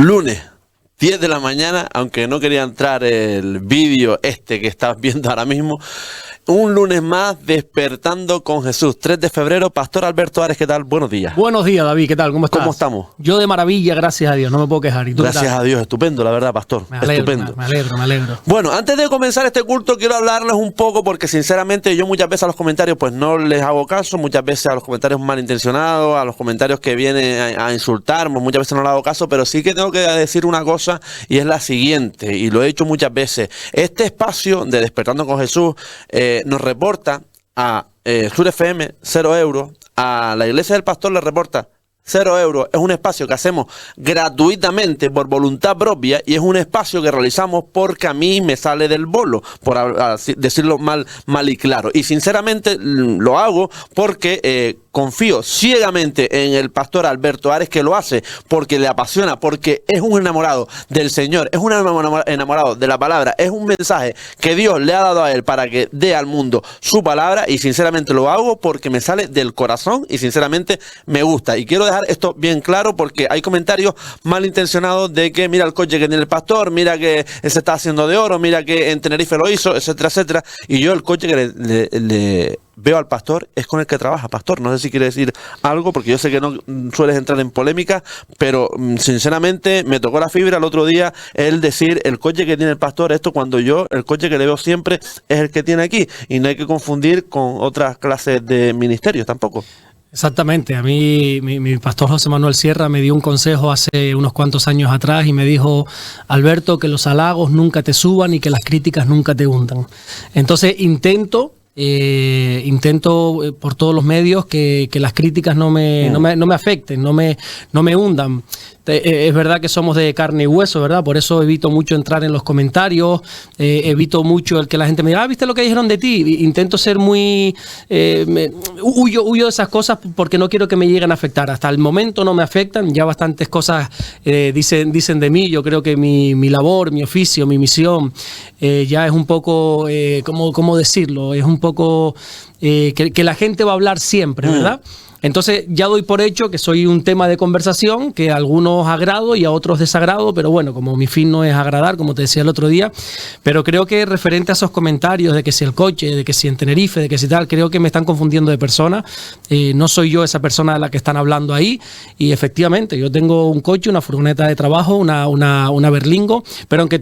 Lunes, 10 de la mañana, aunque no quería entrar el vídeo que estás viendo ahora mismo. Un lunes más, despertando con Jesús. 3 de febrero, Pastor Alberto Ares, ¿qué tal? Buenos días. Buenos días, David, ¿qué tal? ¿Cómo estás? ¿Cómo estamos? Yo de maravilla, gracias a Dios, no me puedo quejar. ¿Y tú Gracias a Dios, estupendo, la verdad, Pastor. Me alegro, estupendo. me alegro. Bueno, antes de comenzar este culto, quiero hablarles un poco, porque sinceramente yo muchas veces a los comentarios pues no les hago caso, muchas veces a los comentarios malintencionados, a los comentarios que vienen a insultarme, muchas veces no les hago caso, pero sí que tengo que decir una cosa, y es la siguiente, y lo he dicho muchas veces. Este espacio de Despertando con Jesús nos reporta a Sur FM 0 euros, a la Iglesia del Pastor le reporta 0 euros. Es un espacio que hacemos gratuitamente por voluntad propia, y es un espacio que realizamos porque a mí me sale del bolo, por decirlo mal y claro. Y sinceramente lo hago porque confío ciegamente en el Pastor Alberto Ares, que lo hace porque le apasiona, porque es un enamorado del Señor, es un enamorado de la palabra, es un mensaje que Dios le ha dado a él para que dé al mundo su palabra, y sinceramente lo hago porque me sale del corazón y sinceramente me gusta. Y quiero dejar esto bien claro, porque hay comentarios malintencionados de que mira el coche que tiene el pastor, mira que se está haciendo de oro, mira que en Tenerife lo hizo, etcétera, etcétera. Y yo el coche que le veo al pastor es con el que trabaja. Pastor, no sé si quiere decir algo, porque yo sé que no sueles entrar en polémica, pero sinceramente me tocó la fibra el otro día el decir el coche que tiene el pastor, esto cuando yo el coche que le veo siempre es el que tiene aquí, y no hay que confundir con otras clases de ministerios tampoco. Exactamente, a mí mi pastor José Manuel Sierra me dio un consejo hace unos cuantos años atrás y me dijo: Alberto, que los halagos nunca te suban y que las críticas nunca te hundan. Entonces intento por todos los medios que las críticas no me afecten, no me hundan. Es verdad que somos de carne y hueso, ¿verdad? Por eso evito mucho entrar en los comentarios, evito mucho el que la gente me diga, ¿viste lo que dijeron de ti? Intento ser muy... huyo de esas cosas porque no quiero que me lleguen a afectar. Hasta el momento no me afectan, ya bastantes cosas dicen de mí. Yo creo que mi labor, mi oficio, mi misión ya es un poco, ¿cómo decirlo? Es un poco que la gente va a hablar siempre, ¿verdad? Entonces ya doy por hecho que soy un tema de conversación que a algunos agrado y a otros desagrado, pero bueno, como mi fin no es agradar, como te decía el otro día, pero creo que referente a esos comentarios de que si el coche, de que si en Tenerife, de que si tal, creo que me están confundiendo de persona. No soy yo esa persona de la que están hablando ahí, y efectivamente yo tengo un coche, una furgoneta de trabajo, una Berlingo, pero aunque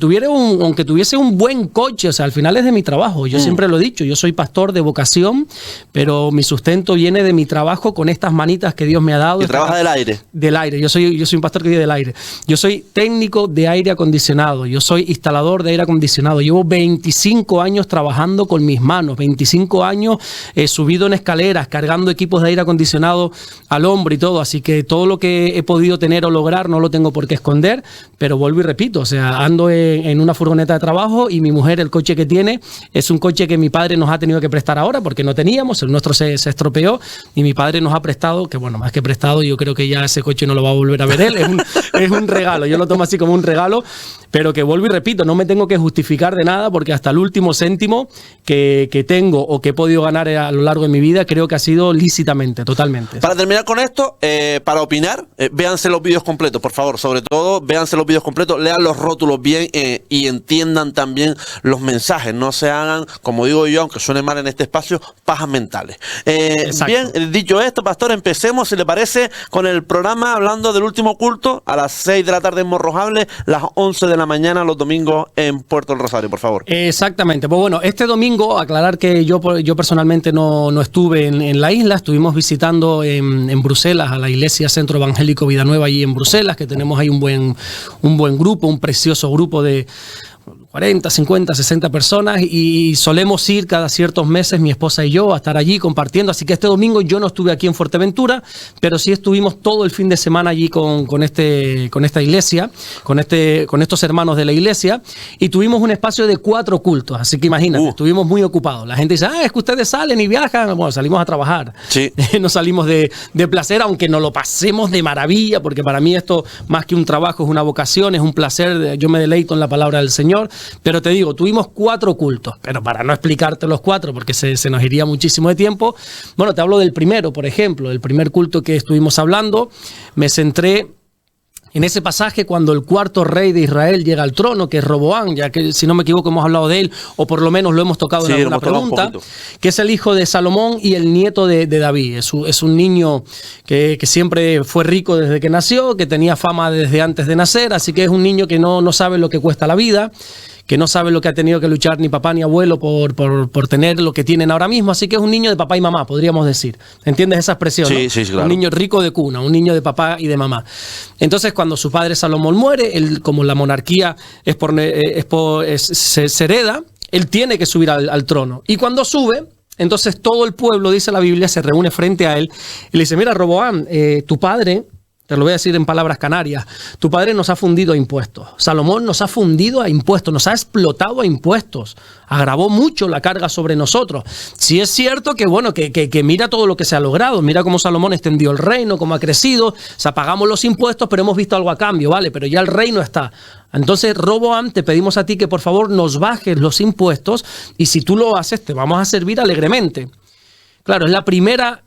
tuviese un buen coche, o sea, al final es de mi trabajo. Yo siempre lo he dicho, yo soy pastor de vocación, pero mi sustento viene de mi trabajo con estas manitas que Dios me ha dado. ¿Y trabaja del aire? Del aire. Yo soy un pastor que vive del aire. Yo soy técnico de aire acondicionado. Yo soy instalador de aire acondicionado. Llevo 25 años trabajando con mis manos. 25 años subido en escaleras, cargando equipos de aire acondicionado al hombro y todo. Así que todo lo que he podido tener o lograr no lo tengo por qué esconder. Pero vuelvo y repito, o sea, ando en una furgoneta de trabajo, y mi mujer, el coche que tiene, es un coche que mi padre nos ha tenido que prestar ahora porque no teníamos. El nuestro se estropeó y mi padre nos ha prestado, que bueno, más que prestado, yo creo que ya ese coche no lo va a volver a ver él, es un regalo, yo lo tomo así como un regalo, pero que vuelvo y repito, no me tengo que justificar de nada, porque hasta el último céntimo que tengo o que he podido ganar a lo largo de mi vida, creo que ha sido lícitamente, totalmente. Para terminar con esto, para opinar, véanse los vídeos completos, por favor, sobre todo, véanse los vídeos completos, lean los rótulos bien y entiendan también los mensajes, no se hagan, como digo yo, aunque suene mal en este espacio, pajas mentales. Bien, dicho esto, pastor, empecemos, si le parece, con el programa, hablando del último culto a las 6 de la tarde en Morrojable, las 11 de la mañana los domingos en Puerto del Rosario, por favor. Exactamente. Pues bueno, este domingo, aclarar que yo personalmente no estuve en la isla, estuvimos visitando en Bruselas a la Iglesia Centro Evangélico Vida Nueva, allí en Bruselas, que tenemos ahí un buen grupo, un precioso grupo de 40, 50, 60 personas, y solemos ir cada ciertos meses, mi esposa y yo, a estar allí compartiendo. Así que este domingo yo no estuve aquí en Fuerteventura, pero sí estuvimos todo el fin de semana allí con esta iglesia, con estos hermanos de la iglesia, y tuvimos un espacio de 4 cultos. Así que imagínate, estuvimos muy ocupados. La gente dice, es que ustedes salen y viajan. Bueno, salimos a trabajar. Sí. No salimos de placer, aunque nos lo pasemos de maravilla, porque para mí esto, más que un trabajo, es una vocación, es un placer. Yo me deleito en la palabra del Señor. Pero te digo, tuvimos 4 cultos, pero para no explicarte los 4, porque se nos iría muchísimo de tiempo, bueno, te hablo del primero, por ejemplo, el primer culto que estuvimos hablando, me centré En ese pasaje, cuando el cuarto rey de Israel llega al trono, que es Roboam, ya que si no me equivoco hemos hablado de él, o por lo menos lo hemos tocado en alguna pregunta, que es el hijo de Salomón y el nieto de David. Es un niño que siempre fue rico desde que nació, que tenía fama desde antes de nacer, así que es un niño que no sabe lo que cuesta la vida, que no sabe lo que ha tenido que luchar ni papá ni abuelo por tener lo que tienen ahora mismo, así que es un niño de papá y mamá, podríamos decir. ¿Entiendes esa expresión? Sí, ¿no? sí, claro. Un niño rico de cuna, un niño de papá y de mamá. Entonces, cuando su padre Salomón muere, él, como la monarquía se hereda, él tiene que subir al trono. Y cuando sube, entonces todo el pueblo, dice la Biblia, se reúne frente a él y le dice, mira, Roboam, tu padre... Te lo voy a decir en palabras canarias. Tu padre nos ha fundido a impuestos. Salomón nos ha fundido a impuestos, nos ha explotado a impuestos. Agravó mucho la carga sobre nosotros. Sí es cierto que, bueno, que mira todo lo que se ha logrado. Mira cómo Salomón extendió el reino, cómo ha crecido. O sea, pagamos los impuestos, pero hemos visto algo a cambio, ¿vale? Pero ya el reino está. Entonces, Roboam, te pedimos a ti que por favor nos bajes los impuestos y si tú lo haces, te vamos a servir alegremente. Claro, es la primera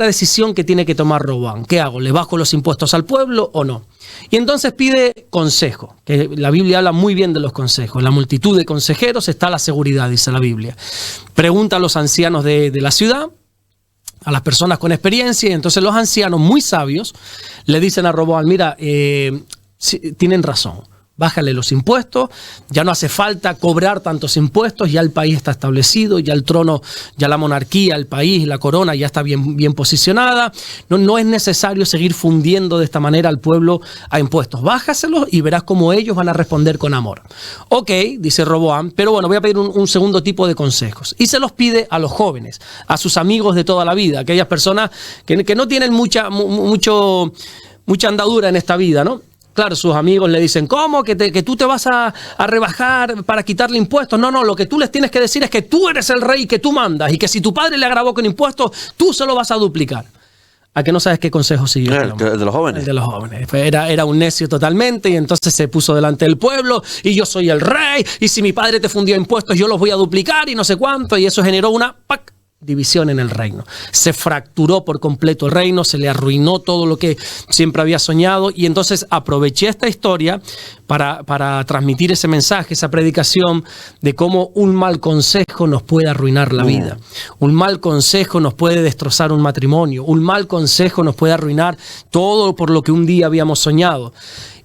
decisión que tiene que tomar Roboam. ¿Qué hago? ¿Le bajo los impuestos al pueblo o no? Y entonces pide consejo, que la Biblia habla muy bien de los consejos. En la multitud de consejeros está la seguridad, dice la Biblia. Pregunta a los ancianos de la ciudad, a las personas con experiencia, y entonces los ancianos muy sabios le dicen a Roboam, mira, tienen razón. Bájale los impuestos, ya no hace falta cobrar tantos impuestos, ya el país está establecido, ya el trono, ya la monarquía, el país, la corona ya está bien posicionada. No es necesario seguir fundiendo de esta manera al pueblo a impuestos. Bájaselos y verás cómo ellos van a responder con amor. Ok, dice Roboam, pero bueno, voy a pedir un segundo tipo de consejos. Y se los pide a los jóvenes, a sus amigos de toda la vida, aquellas personas que no tienen mucha andadura en esta vida, ¿no? Claro, sus amigos le dicen, ¿cómo? ¿Que tú te vas a rebajar para quitarle impuestos? No, lo que tú les tienes que decir es que tú eres el rey y que tú mandas y que si tu padre le agravó con impuestos, tú se lo vas a duplicar. ¿A que no sabes qué consejo siguió? El de los jóvenes. El de los jóvenes. Era un necio totalmente y entonces se puso delante del pueblo y yo soy el rey y si mi padre te fundió impuestos yo los voy a duplicar y no sé cuánto y eso generó una división en el reino. Se fracturó por completo el reino, se le arruinó todo lo que siempre había soñado y entonces aproveché esta historia para transmitir ese mensaje, esa predicación de cómo un mal consejo nos puede arruinar la vida. Un mal consejo nos puede destrozar un matrimonio. Un mal consejo nos puede arruinar todo por lo que un día habíamos soñado.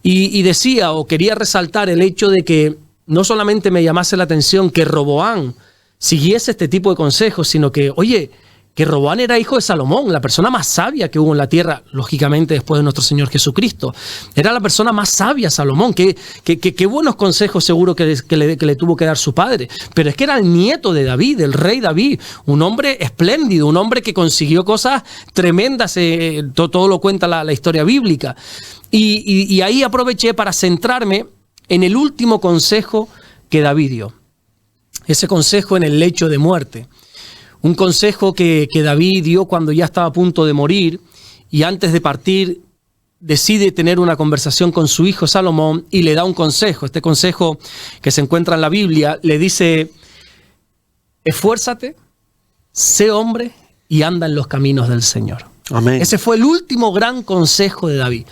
Y decía o quería resaltar el hecho de que no solamente me llamase la atención que Roboam siguiese este tipo de consejos, sino que, oye, que Roboam era hijo de Salomón, la persona más sabia que hubo en la tierra, lógicamente después de nuestro Señor Jesucristo. Era la persona más sabia, Salomón. Qué buenos consejos seguro que le tuvo que dar su padre. Pero es que era el nieto de David, del rey David, un hombre espléndido, un hombre que consiguió cosas tremendas, todo lo cuenta la historia bíblica. Y ahí aproveché para centrarme en el último consejo que David dio. Ese consejo en el lecho de muerte. Un consejo que David dio cuando ya estaba a punto de morir y antes de partir decide tener una conversación con su hijo Salomón y le da un consejo. Este consejo que se encuentra en la Biblia le dice, esfuérzate, sé hombre y anda en los caminos del Señor. Amén. Ese fue el último gran consejo de David.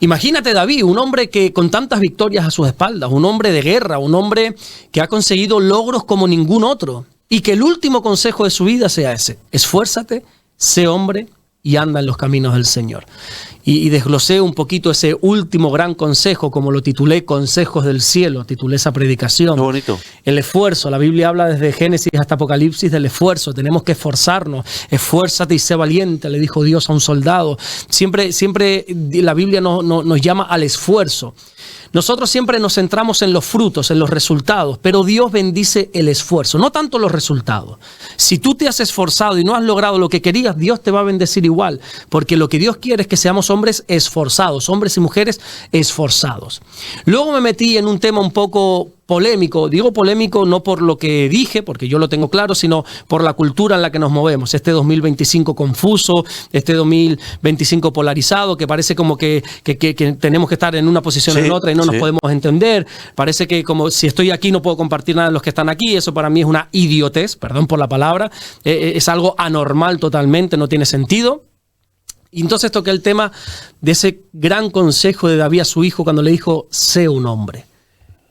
Imagínate David, un hombre que con tantas victorias a sus espaldas, un hombre de guerra, un hombre que ha conseguido logros como ningún otro y que el último consejo de su vida sea ese, esfuérzate, sé hombre y anda en los caminos del Señor. Y desglosé un poquito ese último gran consejo, como lo titulé Consejos del Cielo, titulé esa predicación. Qué bonito. El esfuerzo, la Biblia habla desde Génesis hasta Apocalipsis del esfuerzo, tenemos que esforzarnos, esfuérzate y sé valiente, le dijo Dios a un soldado. Siempre la Biblia nos llama al esfuerzo. Nosotros siempre nos centramos en los frutos, en los resultados, pero Dios bendice el esfuerzo, no tanto los resultados. Si tú te has esforzado y no has logrado lo que querías, Dios te va a bendecir igual, porque lo que Dios quiere es que seamos hombres esforzados, hombres y mujeres esforzados. Luego me metí en un tema un poco polémico. Digo polémico no por lo que dije, porque yo lo tengo claro, sino por la cultura en la que nos movemos. Este 2025 confuso, este 2025 polarizado, que parece como que tenemos que estar en una posición o en otra y no nos podemos entender. Parece que como si estoy aquí no puedo compartir nada de los que están aquí. Eso para mí es una idiotez, perdón por la palabra. Es algo anormal totalmente, no tiene sentido. Y entonces toqué el tema de ese gran consejo de David a su hijo cuando le dijo, sé un hombre.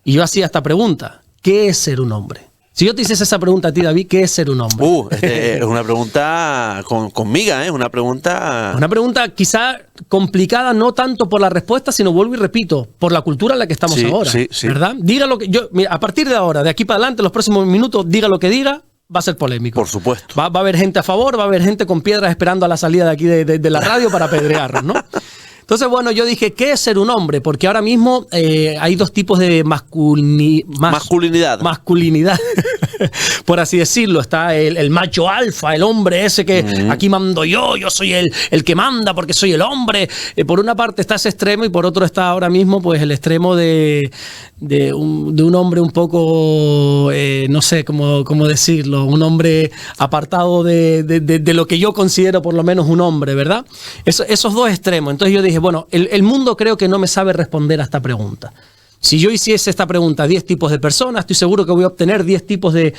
Y yo hacía esta pregunta, ¿qué es ser un hombre? Si yo te hiciese esa pregunta a ti, David, ¿qué es ser un hombre? Es una pregunta con miga, ¿eh? Una pregunta quizá complicada, no tanto por la respuesta, sino vuelvo y repito, por la cultura en la que estamos ahora, sí. ¿verdad? Diga lo que mira, a partir de ahora, de aquí para adelante, los próximos minutos, diga lo que diga, va a ser polémico. Por supuesto. Va a haber gente a favor, va a haber gente con piedras esperando a la salida de aquí de la radio para apedrearnos, ¿no? Entonces, bueno, yo dije, ¿qué es ser un hombre? Porque ahora mismo hay dos tipos de masculinidad. Masculinidad, por así decirlo. Está el macho alfa, el hombre ese que aquí mando yo soy el que manda porque soy el hombre. Por una parte está ese extremo y por otro está ahora mismo pues el extremo de un hombre un poco, no sé cómo decirlo, un hombre apartado de lo que yo considero por lo menos un hombre, ¿verdad? Esos dos extremos. Entonces yo dije, bueno, el mundo creo que no me sabe responder a esta pregunta. Si yo hiciese esta pregunta a 10 tipos de personas, estoy seguro que voy a obtener 10 tipos de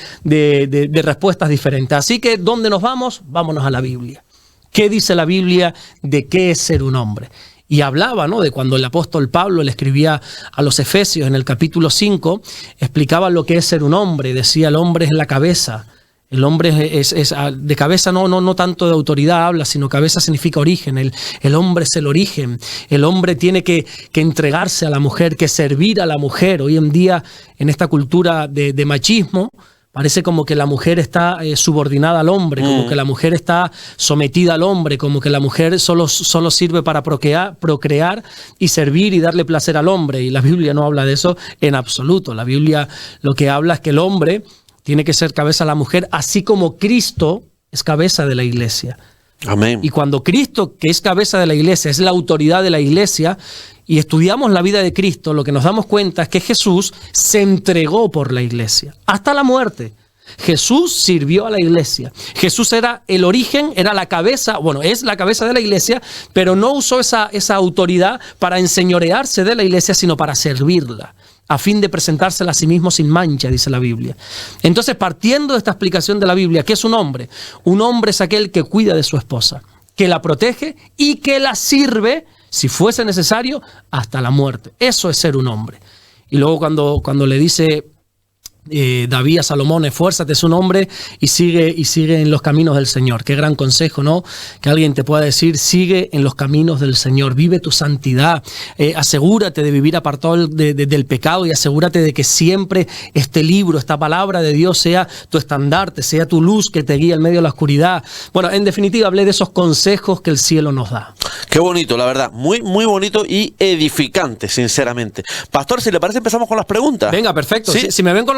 respuestas diferentes. Así que, ¿dónde nos vamos? Vámonos a la Biblia. ¿Qué dice la Biblia de qué es ser un hombre? Y hablaba, ¿no?, de cuando el apóstol Pablo le escribía a los Efesios en el capítulo 5, explicaba lo que es ser un hombre. Decía, el hombre es la cabeza. El hombre es de cabeza, no tanto de autoridad habla, sino cabeza significa origen. El hombre es el origen. El hombre tiene que entregarse a la mujer, que servir a la mujer. Hoy en día, en esta cultura de machismo, parece como que la mujer está subordinada al hombre, como que la mujer está sometida al hombre, como que la mujer solo sirve para procrear y servir y darle placer al hombre. Y la Biblia no habla de eso en absoluto. La Biblia lo que habla es que el hombre tiene que ser cabeza de la mujer, así como Cristo es cabeza de la iglesia. Amén. Y cuando Cristo, que es cabeza de la iglesia, es la autoridad de la iglesia, y estudiamos la vida de Cristo, lo que nos damos cuenta es que Jesús se entregó por la iglesia, hasta la muerte. Jesús sirvió a la iglesia. Jesús era el origen, era la cabeza, bueno, es la cabeza de la iglesia, pero no usó esa autoridad para enseñorearse de la iglesia, sino para servirla, a fin de presentársela a sí mismo sin mancha, dice la Biblia. Entonces, partiendo de esta explicación de la Biblia, ¿qué es un hombre? Un hombre es aquel que cuida de su esposa, que la protege y que la sirve, si fuese necesario, hasta la muerte. Eso es ser un hombre. Y luego cuando le dice David a Salomón, esfuérzate, es un hombre y sigue en los caminos del Señor. Qué gran consejo, ¿no? Que alguien te pueda decir, sigue en los caminos del Señor, vive tu santidad, asegúrate de vivir apartado del pecado y asegúrate de que siempre este libro, esta palabra de Dios sea tu estandarte, sea tu luz que te guía en medio de la oscuridad. Bueno, en definitiva, hablé de esos consejos que el cielo nos da. Qué bonito, la verdad, muy, muy bonito y edificante, sinceramente. Pastor, si le parece, empezamos con las preguntas. Venga, perfecto. ¿Sí? Si me ven con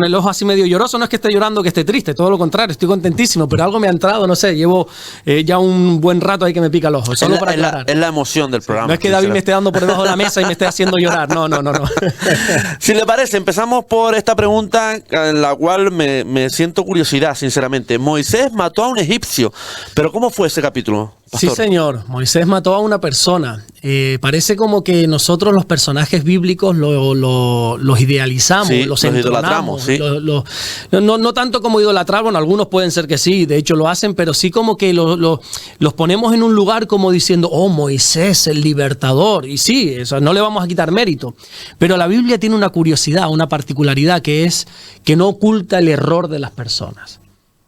el ojo así medio lloroso, no es que esté llorando, que esté triste, todo lo contrario, estoy contentísimo, pero algo me ha entrado, no sé, llevo ya un buen rato ahí que me pica el ojo. Solo para aclarar. Es la emoción del programa. No es que David me esté dando por debajo de la mesa y me esté haciendo llorar, no. Si le parece, empezamos por esta pregunta en la cual me siento curiosidad, sinceramente. Moisés mató a un egipcio, pero ¿cómo fue ese capítulo, pastor? Sí, señor. Moisés mató a una persona. Parece como que nosotros los personajes bíblicos los idealizamos, sí, los idolatramos. Sí. No tanto como idolatrar, bueno, algunos pueden ser que sí, de hecho lo hacen, pero sí como que los ponemos en un lugar como diciendo, oh, Moisés, el libertador. Y sí, eso no le vamos a quitar mérito. Pero la Biblia tiene una curiosidad, una particularidad, que es que no oculta el error de las personas.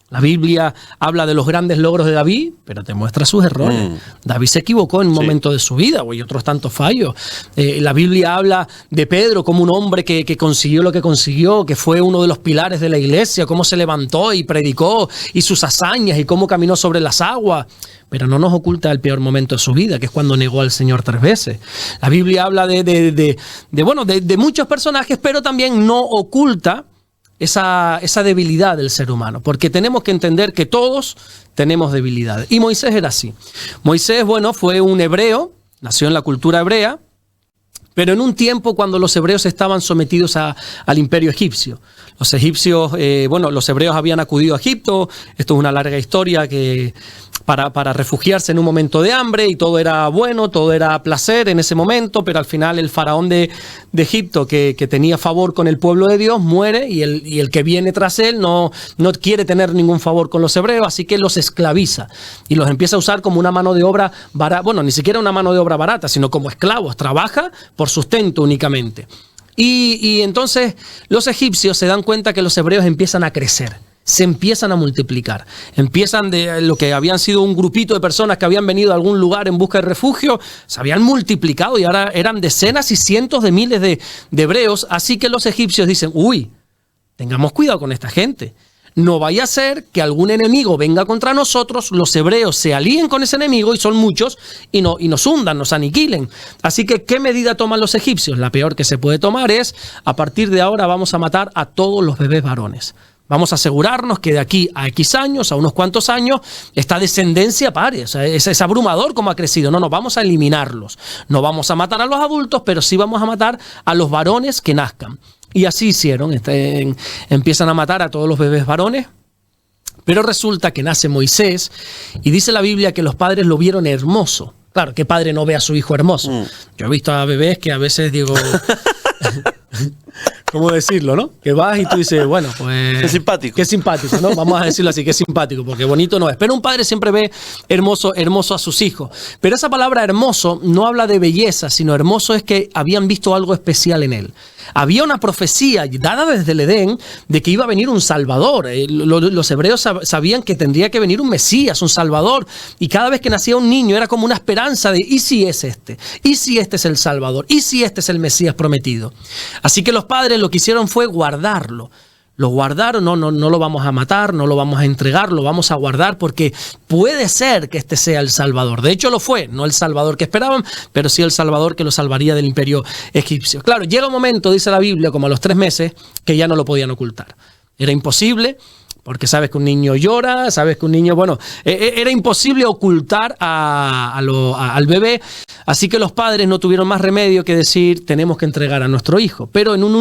La Biblia habla de los grandes logros de David, pero te muestra sus errores. David se equivocó en un momento de su vida, y otros tantos fallos. La Biblia habla de Pedro como un hombre que consiguió lo que consiguió, que fue uno de los pilares de la iglesia, cómo se levantó y predicó, y sus hazañas, y cómo caminó sobre las aguas. Pero no nos oculta el peor momento de su vida, que es cuando negó al Señor 3 veces. La Biblia habla de muchos personajes, pero también no oculta esa debilidad del ser humano, porque tenemos que entender que todos tenemos debilidades. Y Moisés era así. Moisés, bueno, fue un hebreo, nació en la cultura hebrea, pero en un tiempo cuando los hebreos estaban sometidos al imperio egipcio. Los egipcios, los hebreos habían acudido a Egipto, esto es una larga historia que para refugiarse en un momento de hambre, y todo era bueno, todo era placer en ese momento, pero al final el faraón de Egipto, que tenía favor con el pueblo de Dios, muere, y el que viene tras él no quiere tener ningún favor con los hebreos, así que los esclaviza y los empieza a usar como una mano de obra barata, bueno, ni siquiera una mano de obra barata, sino como esclavos, trabaja por sustento únicamente. Y entonces los egipcios se dan cuenta que los hebreos empiezan a crecer, se empiezan a multiplicar, empiezan de lo que habían sido un grupito de personas que habían venido a algún lugar en busca de refugio, se habían multiplicado y ahora eran decenas y cientos de miles de hebreos, así que los egipcios dicen, uy, tengamos cuidado con esta gente. No vaya a ser que algún enemigo venga contra nosotros, los hebreos se alíen con ese enemigo, y son muchos, y nos hundan, nos aniquilen. Así que, ¿qué medida toman los egipcios? La peor que se puede tomar es, a partir de ahora vamos a matar a todos los bebés varones. Vamos a asegurarnos que de aquí a X años, a unos cuantos años, esta descendencia pare. O sea, es abrumador cómo ha crecido. No, vamos a eliminarlos. No vamos a matar a los adultos, pero sí vamos a matar a los varones que nazcan. Y así hicieron. Empiezan a matar a todos los bebés varones. Pero resulta que nace Moisés, y dice la Biblia que los padres lo vieron hermoso. Claro, ¿qué padre no ve a su hijo hermoso? Yo he visto a bebés que a veces digo... ¿Cómo decirlo, no? Que vas y tú dices, bueno, pues... Qué simpático. Qué simpático, ¿no? Vamos a decirlo así, qué simpático, porque bonito no es. Pero un padre siempre ve hermoso a sus hijos. Pero esa palabra hermoso no habla de belleza, sino hermoso es que habían visto algo especial en él. Había una profecía dada desde el Edén de que iba a venir un Salvador. Los hebreos sabían que tendría que venir un Mesías, un Salvador. Y cada vez que nacía un niño era como una esperanza de, ¿y si es este? ¿Y si este es el Salvador? ¿Y si este es el Mesías prometido? Así que los padres lo que hicieron fue guardarlo. Lo guardaron, no lo vamos a matar, no lo vamos a entregar, lo vamos a guardar porque puede ser que este sea el Salvador. De hecho lo fue, no el Salvador que esperaban, pero sí el Salvador que lo salvaría del imperio egipcio. Claro, llega un momento, dice la Biblia, como a los 3 meses, que ya no lo podían ocultar. Era imposible. Porque sabes que un niño llora, sabes que un niño, era imposible ocultar al bebé, así que los padres no tuvieron más remedio que decir, tenemos que entregar a nuestro hijo. Pero en una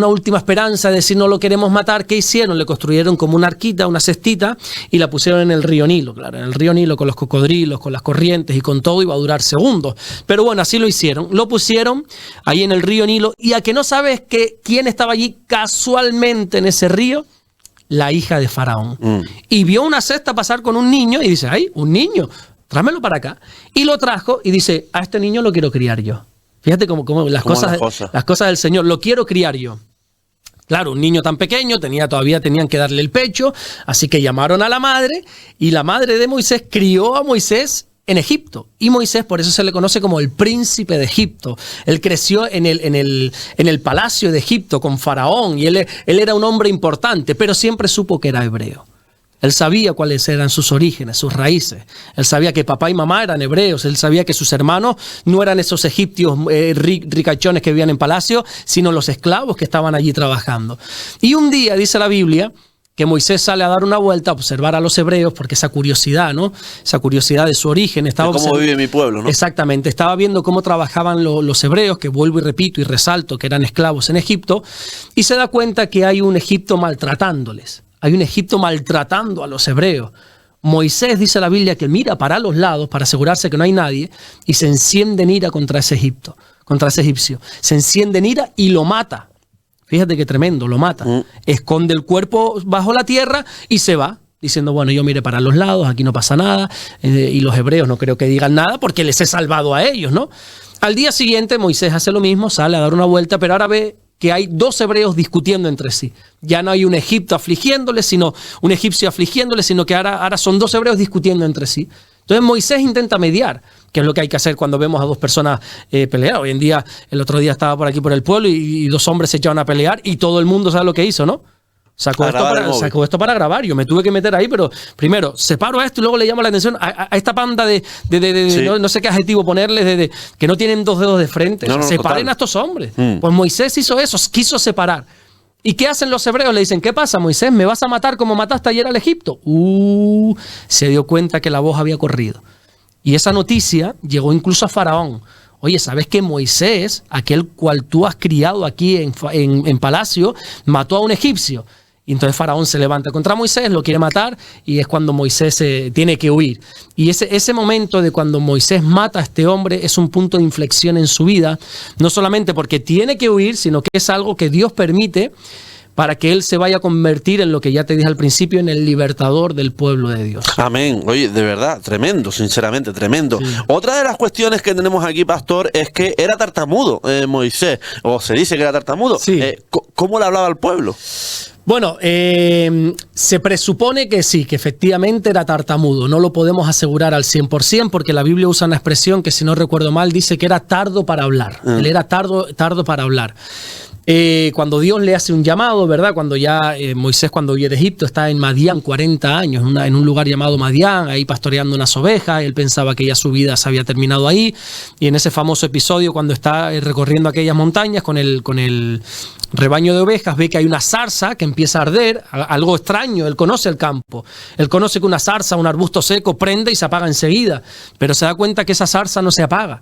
última esperanza de decir no lo queremos matar, ¿qué hicieron? Le construyeron como una arquita, una cestita, y la pusieron en el río Nilo. Claro, en el río Nilo con los cocodrilos, con las corrientes y con todo iba a durar segundos. Pero bueno, así lo hicieron. Lo pusieron ahí en el río Nilo, y a que no sabes que quién estaba allí casualmente en ese río, la hija de Faraón. Y vio una cesta pasar con un niño y dice, ¡ay, un niño! Tráemelo para acá. Y lo trajo y dice, a este niño lo quiero criar yo. Fíjate cómo las cosas del Señor, lo quiero criar yo. Claro, un niño tan pequeño, todavía tenían que darle el pecho, así que llamaron a la madre, y la madre de Moisés crió a Moisés en Egipto. Y Moisés, por eso se le conoce como el príncipe de Egipto. Él creció en el palacio de Egipto con Faraón, y él era un hombre importante, pero siempre supo que era hebreo. Él sabía cuáles eran sus orígenes, sus raíces. Él sabía que papá y mamá eran hebreos. Él sabía que sus hermanos no eran esos egipcios ricachones que vivían en palacio, sino los esclavos que estaban allí trabajando. Y un día, dice la Biblia, que Moisés sale a dar una vuelta, a observar a los hebreos, porque esa curiosidad, ¿no? Esa curiosidad de su origen. Estaba de cómo vive mi pueblo, ¿no? Exactamente. Estaba viendo cómo trabajaban los hebreos, que vuelvo y repito y resalto que eran esclavos en Egipto, y se da cuenta que hay un Egipto maltratándoles. Hay un Egipto maltratando a los hebreos. Moisés, dice la Biblia, que mira para los lados para asegurarse que no hay nadie, y se enciende en ira contra ese egipcio. Se enciende en ira y lo mata. Fíjate qué tremendo, lo mata. Esconde el cuerpo bajo la tierra y se va, diciendo, bueno, yo mire para los lados, aquí no pasa nada. Y los hebreos no creo que digan nada porque les he salvado a ellos, ¿no? Al día siguiente Moisés hace lo mismo, sale a dar una vuelta, pero ahora ve que hay 2 hebreos discutiendo entre sí. Ya no hay un egipcio afligiéndole, sino que ahora son 2 hebreos discutiendo entre sí. Entonces Moisés intenta mediar, que es lo que hay que hacer cuando vemos a 2 personas pelear. Hoy en día, el otro día estaba por aquí por el pueblo y 2 hombres se echaban a pelear y todo el mundo sabe lo que hizo, ¿no? Sacó esto para grabar. Yo me tuve que meter ahí, pero primero separo esto y luego le llamo la atención a esta panda de sí. no sé qué adjetivo ponerles, que no tienen 2 dedos de frente. Separen a estos hombres. Pues Moisés hizo eso, quiso separar. ¿Y qué hacen los hebreos? Le dicen, ¿qué pasa, Moisés? ¿Me vas a matar como mataste ayer al Egipto? Se dio cuenta que la voz había corrido. Y esa noticia llegó incluso a Faraón. oye, ¿sabes que Moisés, aquel cual tú has criado aquí en palacio, mató a un egipcio? Y entonces Faraón se levanta contra Moisés, lo quiere matar, y es cuando Moisés tiene que huir. Y ese momento de cuando Moisés mata a este hombre es un punto de inflexión en su vida, no solamente porque tiene que huir, sino que es algo que Dios permite para que él se vaya a convertir en lo que ya te dije al principio, en el libertador del pueblo de Dios. Amén. Oye, de verdad, tremendo, sinceramente, tremendo. Sí. Otra de las cuestiones que tenemos aquí, pastor, es que era tartamudo Moisés, o se dice que era tartamudo. Sí. ¿Cómo le hablaba al pueblo? Bueno, se presupone que sí, que efectivamente era tartamudo. No lo podemos asegurar al 100% porque la Biblia usa una expresión que, si no recuerdo mal, dice que era tardo para hablar. Él era tardo para hablar. Cuando Dios le hace un llamado, ¿verdad? Cuando ya Moisés, cuando huye de Egipto, está en Madián 40 años, en un lugar llamado Madián, ahí pastoreando unas ovejas. Él pensaba que ya su vida se había terminado ahí. Y en ese famoso episodio, cuando está recorriendo aquellas montañas con el rebaño de ovejas, ve que hay una zarza que empieza a arder, algo extraño. Él conoce el campo. Él conoce que una zarza, un arbusto seco, prende y se apaga enseguida. Pero se da cuenta que esa zarza no se apaga.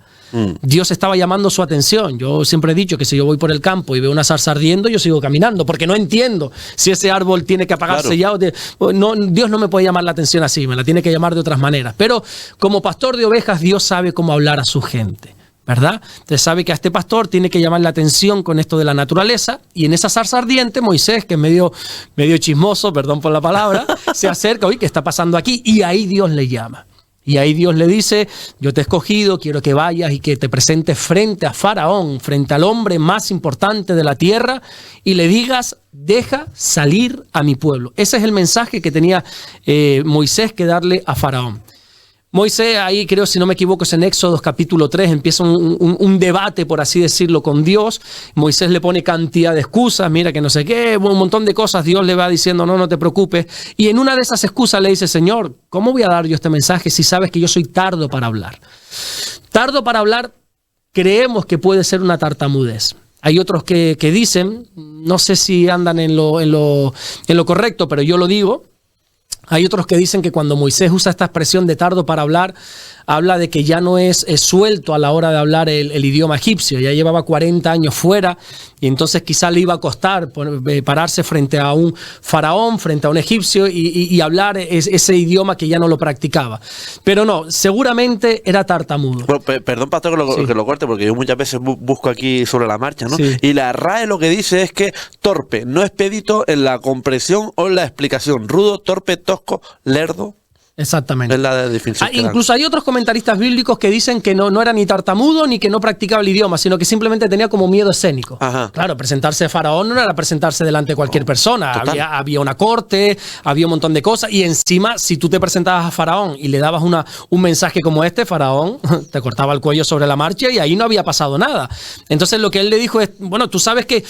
Dios estaba llamando su atención. Yo siempre he dicho que si yo voy por el campo y veo una zarza ardiendo, yo sigo caminando, porque no entiendo si ese árbol tiene que apagarse ya. No, Dios no me puede llamar la atención así, me la tiene que llamar de otras maneras. Pero como pastor de ovejas, Dios sabe cómo hablar a su gente, ¿verdad? Usted sabe que a este pastor tiene que llamar la atención con esto de la naturaleza, y en esa zarza ardiente, Moisés, que es medio chismoso, perdón por la palabra, se acerca, oye, ¿qué está pasando aquí? Y ahí Dios le llama. Y ahí Dios le dice, yo te he escogido, quiero que vayas y que te presentes frente a Faraón, frente al hombre más importante de la tierra, y le digas, deja salir a mi pueblo. Ese es el mensaje que tenía Moisés que darle a Faraón. Moisés, ahí creo, si no me equivoco, es en Éxodo capítulo 3, empieza un debate, por así decirlo, con Dios. Moisés le pone cantidad de excusas, mira que no sé qué, un montón de cosas. Dios le va diciendo, no te preocupes. Y en una de esas excusas le dice, Señor, ¿cómo voy a dar yo este mensaje si sabes que yo soy tardo para hablar? Tardo para hablar, creemos que puede ser una tartamudez. Hay otros que dicen, no sé si andan en lo correcto, pero yo lo digo. Hay otros que dicen que cuando Moisés usa esta expresión de tardo para hablar, habla de que ya no es suelto a la hora de hablar el idioma egipcio. Ya llevaba 40 años fuera, y entonces quizá le iba a costar pararse frente a un faraón, frente a un egipcio y hablar ese idioma que ya no lo practicaba. Pero no, seguramente era tartamudo. Bueno, perdón, pastor, que lo corte, porque yo muchas veces busco aquí sobre la marcha, ¿no? Sí. Y la RAE lo que dice es que torpe, no expedito en la comprensión o en la explicación. Rudo, torpe, tosco, lerdo. Exactamente. Es la definición incluso hay otros comentaristas bíblicos que dicen que no era ni tartamudo ni que no practicaba el idioma, sino que simplemente tenía como miedo escénico. Ajá. Claro, presentarse a Faraón no era presentarse delante de cualquier persona. Había una corte, había un montón de cosas, y encima, si tú te presentabas a Faraón y le dabas un mensaje como este, Faraón te cortaba el cuello sobre la marcha y ahí no había pasado nada. Entonces lo que él le dijo es, bueno, tú sabes que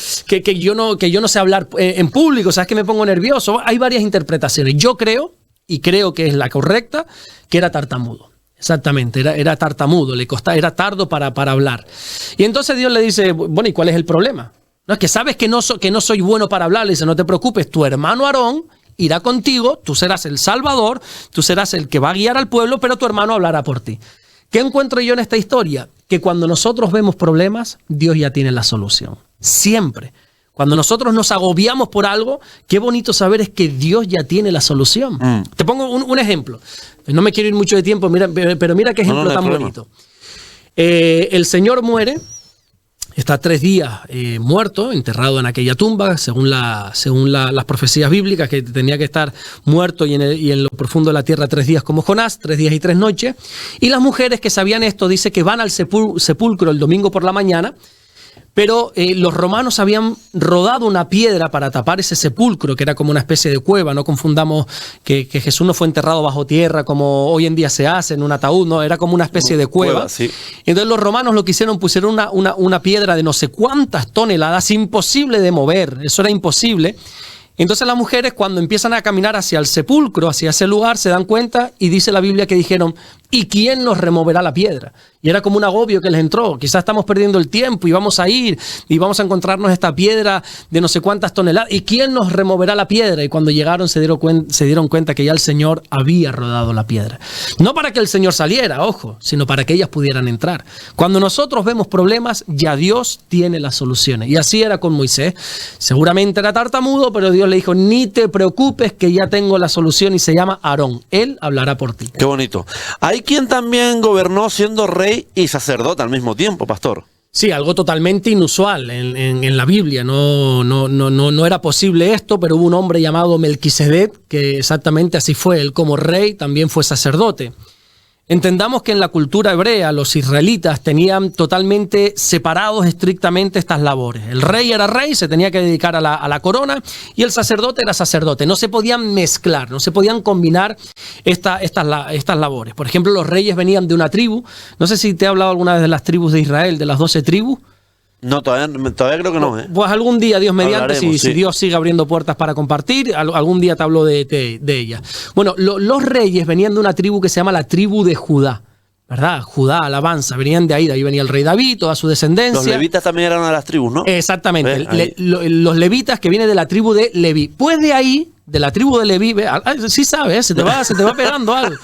yo no sé hablar en público, sabes que me pongo nervioso. Hay varias interpretaciones. Yo creo, y creo que es la correcta, que era tartamudo. Exactamente, era tartamudo, era tardo para hablar. Y entonces Dios le dice, bueno, ¿y cuál es el problema? No, es que sabes que no soy bueno para hablar. Le dice, no te preocupes, tu hermano Aarón irá contigo, tú serás el salvador, tú serás el que va a guiar al pueblo, pero tu hermano hablará por ti. ¿Qué encuentro yo en esta historia? Que cuando nosotros vemos problemas, Dios ya tiene la solución. Siempre. Cuando nosotros nos agobiamos por algo, qué bonito saber es que Dios ya tiene la solución. Te pongo un ejemplo. No me quiero ir mucho de tiempo, pero mira qué ejemplo tan bonito. El Señor muere, está 3 días muerto, enterrado en aquella tumba, según las profecías bíblicas, que tenía que estar muerto y en lo profundo de la tierra 3 días como Jonás, 3 días y 3 noches. Y las mujeres que sabían esto, dice que van al sepulcro el domingo por la mañana. Pero los romanos habían rodado una piedra para tapar ese sepulcro, que era como una especie de cueva. No confundamos que Jesús no fue enterrado bajo tierra como hoy en día se hace en un ataúd, no, era como una especie de cueva. Sí. Entonces los romanos lo que hicieron, pusieron una piedra de no sé cuántas toneladas, imposible de mover, eso era imposible. Entonces las mujeres, cuando empiezan a caminar hacia el sepulcro, hacia ese lugar, se dan cuenta, y dice la Biblia que dijeron, ¿Y quién nos removerá la piedra? Y era como un agobio que les entró. Quizás estamos perdiendo el tiempo y vamos a ir y vamos a encontrarnos esta piedra de no sé cuántas toneladas. ¿Y quién nos removerá la piedra? Y cuando llegaron se dieron cuenta que ya el Señor había rodado la piedra. No para que el Señor saliera, ojo, sino para que ellas pudieran entrar. Cuando nosotros vemos problemas, ya Dios tiene las soluciones. Y así era con Moisés. Seguramente era tartamudo, pero Dios le dijo, ni te preocupes que ya tengo la solución, y se llama Aarón. Él hablará por ti. Qué bonito. Hay quien también gobernó siendo rey y sacerdote al mismo tiempo, pastor. Sí, algo totalmente inusual en la Biblia. No era posible esto, pero hubo un hombre llamado Melquisedec, que exactamente así fue. Él como rey también fue sacerdote. Entendamos que en la cultura hebrea los israelitas tenían totalmente separados estrictamente estas labores. El rey era rey, se tenía que dedicar a la corona, y el sacerdote era sacerdote. No se podían mezclar, no se podían combinar estas labores. Por ejemplo, los reyes venían de una tribu. No sé si te he hablado alguna vez de las tribus de Israel, de las 12 tribus. No, todavía creo que no. Pues algún día, Dios mediante, sí. Si Dios sigue abriendo puertas para compartir, algún día te hablo de ella. Bueno, los reyes venían de una tribu que se llama la tribu de Judá, ¿verdad? Judá, alabanza, venían de ahí venía el rey David, toda su descendencia. Los levitas también eran una de las tribus, ¿no? Exactamente, los levitas, que vienen de la tribu de Leví. Pues de ahí, de la tribu de Leví, sí sabes, se te va pegando algo.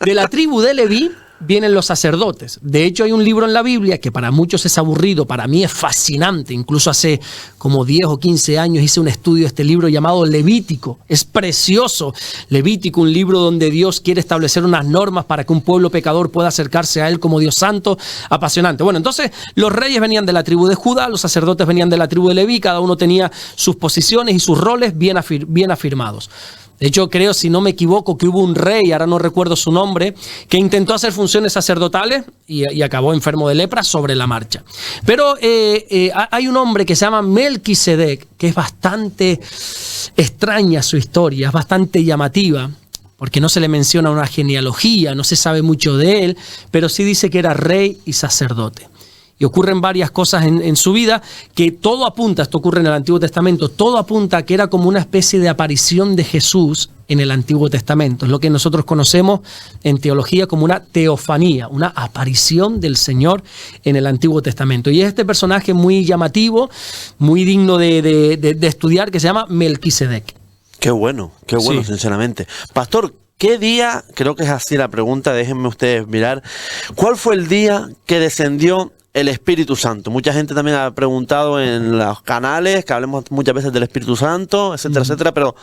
De la tribu de Leví vienen los sacerdotes. De hecho, hay un libro en la Biblia que para muchos es aburrido, para mí es fascinante. Incluso hace como 10 o 15 años hice un estudio de este libro llamado Levítico. Es precioso. Levítico, un libro donde Dios quiere establecer unas normas para que un pueblo pecador pueda acercarse a Él como Dios santo. Apasionante. Bueno, entonces los reyes venían de la tribu de Judá, los sacerdotes venían de la tribu de Leví, cada uno tenía sus posiciones y sus roles bien afirmados. De hecho, creo, si no me equivoco, que hubo un rey, ahora no recuerdo su nombre, que intentó hacer funciones sacerdotales y acabó enfermo de lepra sobre la marcha. Pero hay un hombre que se llama Melquisedec, que es bastante extraña su historia, es bastante llamativa, porque no se le menciona una genealogía, no se sabe mucho de él, pero sí dice que era rey y sacerdote. Y ocurren varias cosas en su vida que todo apunta, esto ocurre en el Antiguo Testamento, todo apunta a que era como una especie de aparición de Jesús en el Antiguo Testamento. Es lo que nosotros conocemos en teología como una teofanía, una aparición del Señor en el Antiguo Testamento. Y es este personaje muy llamativo, muy digno de estudiar, que se llama Melquisedec. Qué bueno, sí. Sinceramente. Pastor, ¿qué día, creo que es así la pregunta, déjenme ustedes mirar, cuál fue el día que descendió el Espíritu Santo? Mucha gente también ha preguntado en los canales que hablemos muchas veces del Espíritu Santo, etcétera, etcétera, pero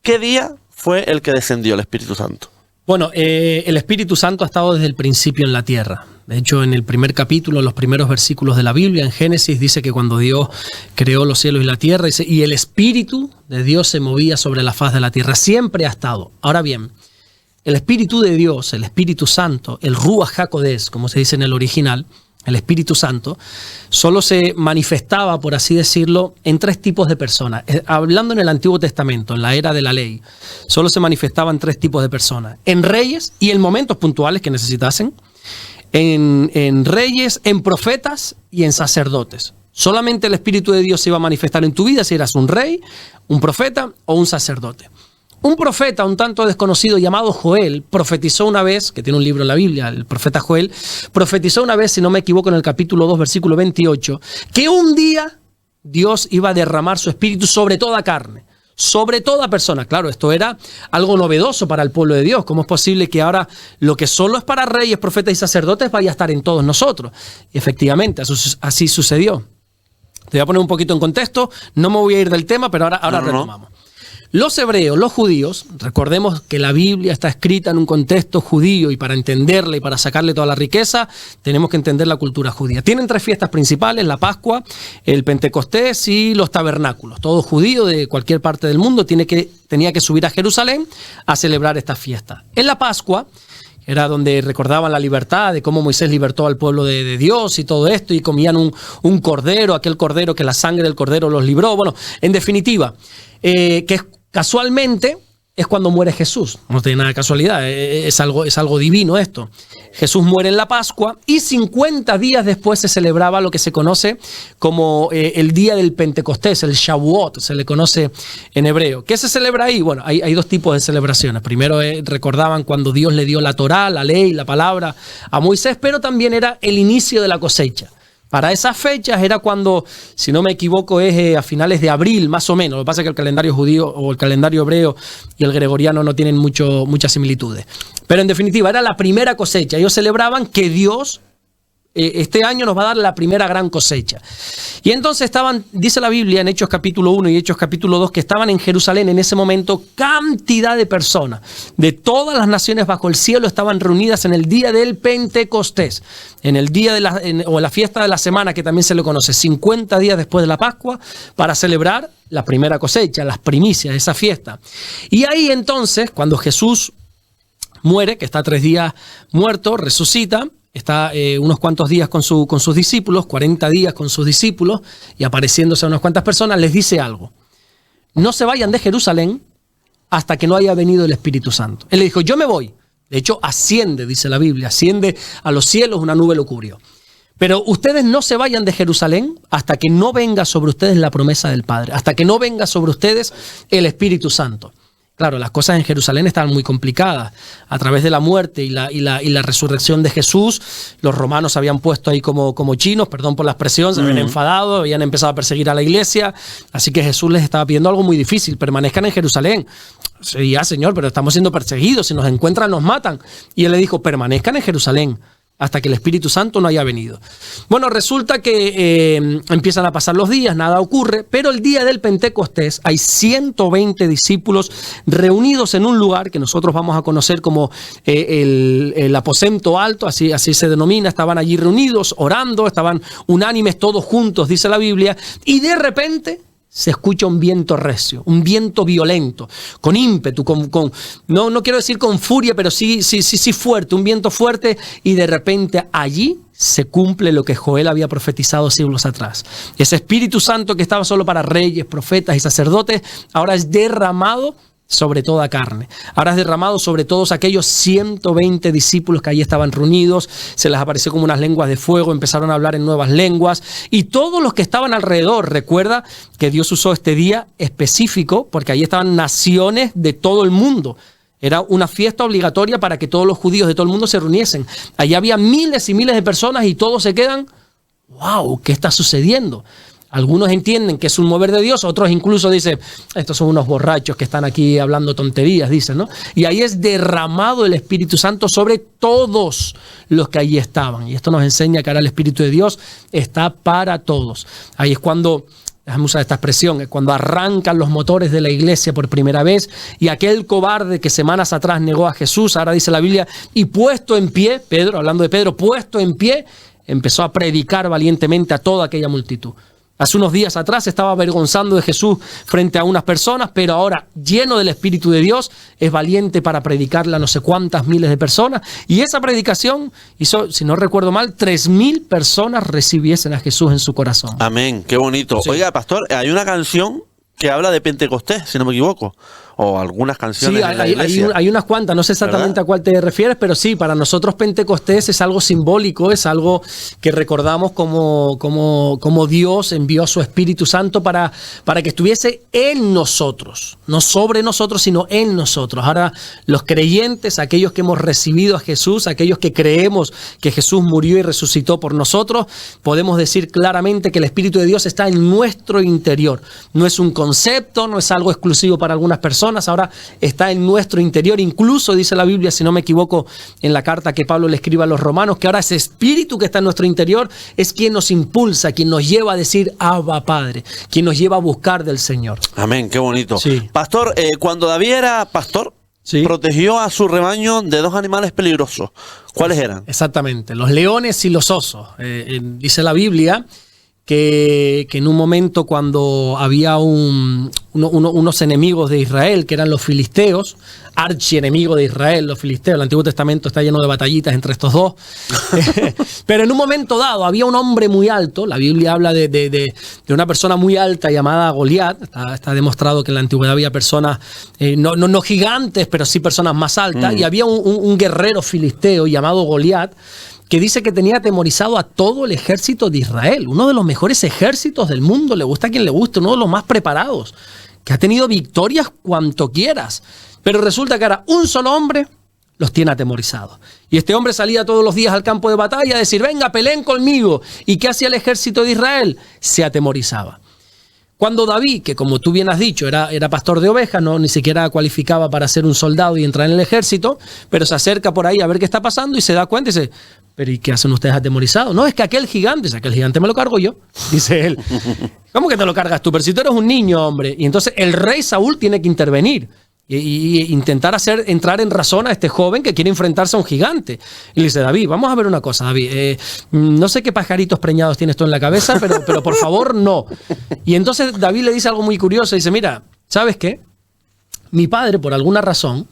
¿qué día fue el que descendió el Espíritu Santo? Bueno, el Espíritu Santo ha estado desde el principio en la tierra. De hecho, en el primer capítulo, en los primeros versículos de la Biblia, en Génesis, dice que cuando Dios creó los cielos y la tierra, dice, y el Espíritu de Dios se movía sobre la faz de la tierra. Siempre ha estado. Ahora bien, el Espíritu de Dios, el Espíritu Santo, el Ruach HaKodesh, como se dice en el original, el Espíritu Santo, solo se manifestaba, por así decirlo, en 3 tipos de personas. Hablando en el Antiguo Testamento, en la era de la ley, solo se manifestaba en 3 tipos de personas. En reyes y en momentos puntuales que necesitasen, en reyes, en profetas y en sacerdotes. Solamente el Espíritu de Dios se iba a manifestar en tu vida si eras un rey, un profeta o un sacerdote. Un profeta un tanto desconocido llamado Joel profetizó una vez, que tiene un libro en la Biblia, el profeta Joel, profetizó una vez, si no me equivoco, en el capítulo 2, versículo 28, que un día Dios iba a derramar su espíritu sobre toda carne, sobre toda persona. Claro, esto era algo novedoso para el pueblo de Dios. ¿Cómo es posible que ahora lo que solo es para reyes, profetas y sacerdotes vaya a estar en todos nosotros? Y efectivamente, así sucedió. Te voy a poner un poquito en contexto, no me voy a ir del tema, pero ahora retomamos. Los hebreos, los judíos, recordemos que la Biblia está escrita en un contexto judío y para entenderla y para sacarle toda la riqueza tenemos que entender la cultura judía. Tienen 3 fiestas principales, la Pascua, el Pentecostés y los tabernáculos. Todo judío de cualquier parte del mundo tenía que subir a Jerusalén a celebrar esta fiesta. En la Pascua era donde recordaban la libertad, de cómo Moisés libertó al pueblo de Dios y todo esto, y comían un cordero, aquel cordero que la sangre del cordero los libró. Bueno, en definitiva, que casualmente es cuando muere Jesús. No tiene nada de casualidad, es algo divino esto. Jesús muere en la Pascua y 50 días después se celebraba lo que se conoce como el día del Pentecostés, el Shavuot, se le conoce en hebreo. ¿Qué se celebra ahí? Bueno, hay dos tipos de celebraciones. Primero recordaban cuando Dios le dio la Torá, la ley, la palabra a Moisés, pero también era el inicio de la cosecha. Para esas fechas era cuando, si no me equivoco, es a finales de abril, más o menos. Lo que pasa es que el calendario judío o el calendario hebreo y el gregoriano no tienen muchas similitudes. Pero en definitiva, era la primera cosecha. Ellos celebraban que Dios este año nos va a dar la primera gran cosecha. Y entonces estaban, dice la Biblia en Hechos capítulo 1 y Hechos capítulo 2, que estaban en Jerusalén en ese momento cantidad de personas de todas las naciones bajo el cielo estaban reunidas en el día del Pentecostés, en el día de o la fiesta de la semana, que también se le conoce, 50 días después de la Pascua, para celebrar la primera cosecha, las primicias de esa fiesta. Y ahí entonces, cuando Jesús muere, que está 3 días muerto, resucita, está unos cuantos días con sus discípulos, 40 días con sus discípulos, y apareciéndose a unas cuantas personas, les dice algo. No se vayan de Jerusalén hasta que no haya venido el Espíritu Santo. Él le dijo, yo me voy. De hecho, asciende, dice la Biblia, asciende a los cielos, una nube lo cubrió. Pero ustedes no se vayan de Jerusalén hasta que no venga sobre ustedes la promesa del Padre, hasta que no venga sobre ustedes el Espíritu Santo. Claro, las cosas en Jerusalén estaban muy complicadas. A través de la muerte y la resurrección de Jesús, los romanos se habían puesto ahí como chinos, perdón por la expresión, se habían enfadado, habían empezado a perseguir a la iglesia. Así que Jesús les estaba pidiendo algo muy difícil: permanezcan en Jerusalén. Sí, ya, Señor, pero estamos siendo perseguidos, si nos encuentran nos matan. Y él le dijo, permanezcan en Jerusalén hasta que el Espíritu Santo no haya venido. Bueno, resulta que empiezan a pasar los días, nada ocurre, pero el día del Pentecostés hay 120 discípulos reunidos en un lugar que nosotros vamos a conocer como el aposento alto, así se denomina. Estaban allí reunidos, orando, estaban unánimes, todos juntos, dice la Biblia, y de repente se escucha un viento recio, un viento violento, con ímpetu, no quiero decir con furia, pero sí fuerte, un viento fuerte, y de repente allí se cumple lo que Joel había profetizado siglos atrás. Ese Espíritu Santo que estaba solo para reyes, profetas y sacerdotes, ahora es derramado sobre toda carne. Ahora es derramado sobre todos aquellos 120 discípulos que allí estaban reunidos. Se les apareció como unas lenguas de fuego, empezaron a hablar en nuevas lenguas, y todos los que estaban alrededor. Recuerda que Dios usó este día específico porque allí estaban naciones de todo el mundo. Era una fiesta obligatoria para que todos los judíos de todo el mundo se reuniesen. Allí había miles y miles de personas y todos se quedan, wow, ¿qué está sucediendo? Algunos entienden que es un mover de Dios, otros incluso dicen, estos son unos borrachos que están aquí hablando tonterías, dicen, ¿no? Y ahí es derramado el Espíritu Santo sobre todos los que allí estaban. Y esto nos enseña que ahora el Espíritu de Dios está para todos. Ahí es cuando, déjame usar esta expresión, es cuando arrancan los motores de la iglesia por primera vez, y aquel cobarde que semanas atrás negó a Jesús, ahora dice la Biblia, y puesto en pie, Pedro, hablando de Pedro, puesto en pie, empezó a predicar valientemente a toda aquella multitud. Hace unos días atrás estaba avergonzando de Jesús frente a unas personas, pero ahora, lleno del Espíritu de Dios, es valiente para predicarle a no sé cuántas miles de personas. Y esa predicación hizo, si no recuerdo mal, 3,000 personas recibiesen a Jesús en su corazón. Amén, qué bonito. Sí. Oiga, pastor, hay una canción que habla de Pentecostés, si no me equivoco, o algunas canciones en la iglesia. Hay unas cuantas, no sé exactamente, ¿verdad?, a cuál te refieres, pero sí, para nosotros Pentecostés es algo simbólico, es algo que recordamos como Dios envió a su Espíritu Santo para que estuviese en nosotros, no sobre nosotros, sino en nosotros. Ahora, los creyentes, aquellos que hemos recibido a Jesús, aquellos que creemos que Jesús murió y resucitó por nosotros, podemos decir claramente que el Espíritu de Dios está en nuestro interior. No es un concepto, no es algo exclusivo para algunas personas, ahora está en nuestro interior. Incluso dice la Biblia, si no me equivoco, en la carta que Pablo le escribe a los romanos, que ahora ese Espíritu que está en nuestro interior es quien nos impulsa, quien nos lleva a decir Abba Padre, quien nos lleva a buscar del Señor. Amén, qué bonito. Sí. Pastor, cuando David era pastor, sí, protegió a su rebaño de 2 animales peligrosos. ¿Cuáles eran? Exactamente, los leones y los osos. Dice la Biblia que en un momento cuando había unos enemigos de Israel, que eran los filisteos, archienemigos de Israel, los filisteos, el Antiguo Testamento está lleno de batallitas entre estos dos, pero en un momento dado había un hombre muy alto, la Biblia habla de una persona muy alta llamada Goliat, está demostrado que en la antigüedad había personas, no gigantes, pero sí personas más altas, y había un guerrero filisteo llamado Goliat, que dice que tenía atemorizado a todo el ejército de Israel, uno de los mejores ejércitos del mundo, le gusta a quien le guste, uno de los más preparados, que ha tenido victorias cuanto quieras, pero resulta que ahora un solo hombre los tiene atemorizados. Y este hombre salía todos los días al campo de batalla a decir, venga, peleen conmigo. ¿Y qué hacía el ejército de Israel? Se atemorizaba. Cuando David, que como tú bien has dicho, era pastor de ovejas, no, ni siquiera cualificaba para ser un soldado y entrar en el ejército, pero se acerca por ahí a ver qué está pasando y se da cuenta y dice, pero ¿y qué hacen ustedes atemorizados? No, es que aquel gigante me lo cargo yo, dice él. ¿Cómo que te lo cargas tú? Pero si tú eres un niño, hombre. Y entonces el rey Saúl tiene que intervenir y intentar entrar en razón a este joven que quiere enfrentarse a un gigante. Y le dice, David, vamos a ver una cosa, David. No sé qué pajaritos preñados tienes tú en la cabeza, pero por favor, no. Y entonces David le dice algo muy curioso. Dice, mira, ¿sabes qué? Mi padre, por alguna razón,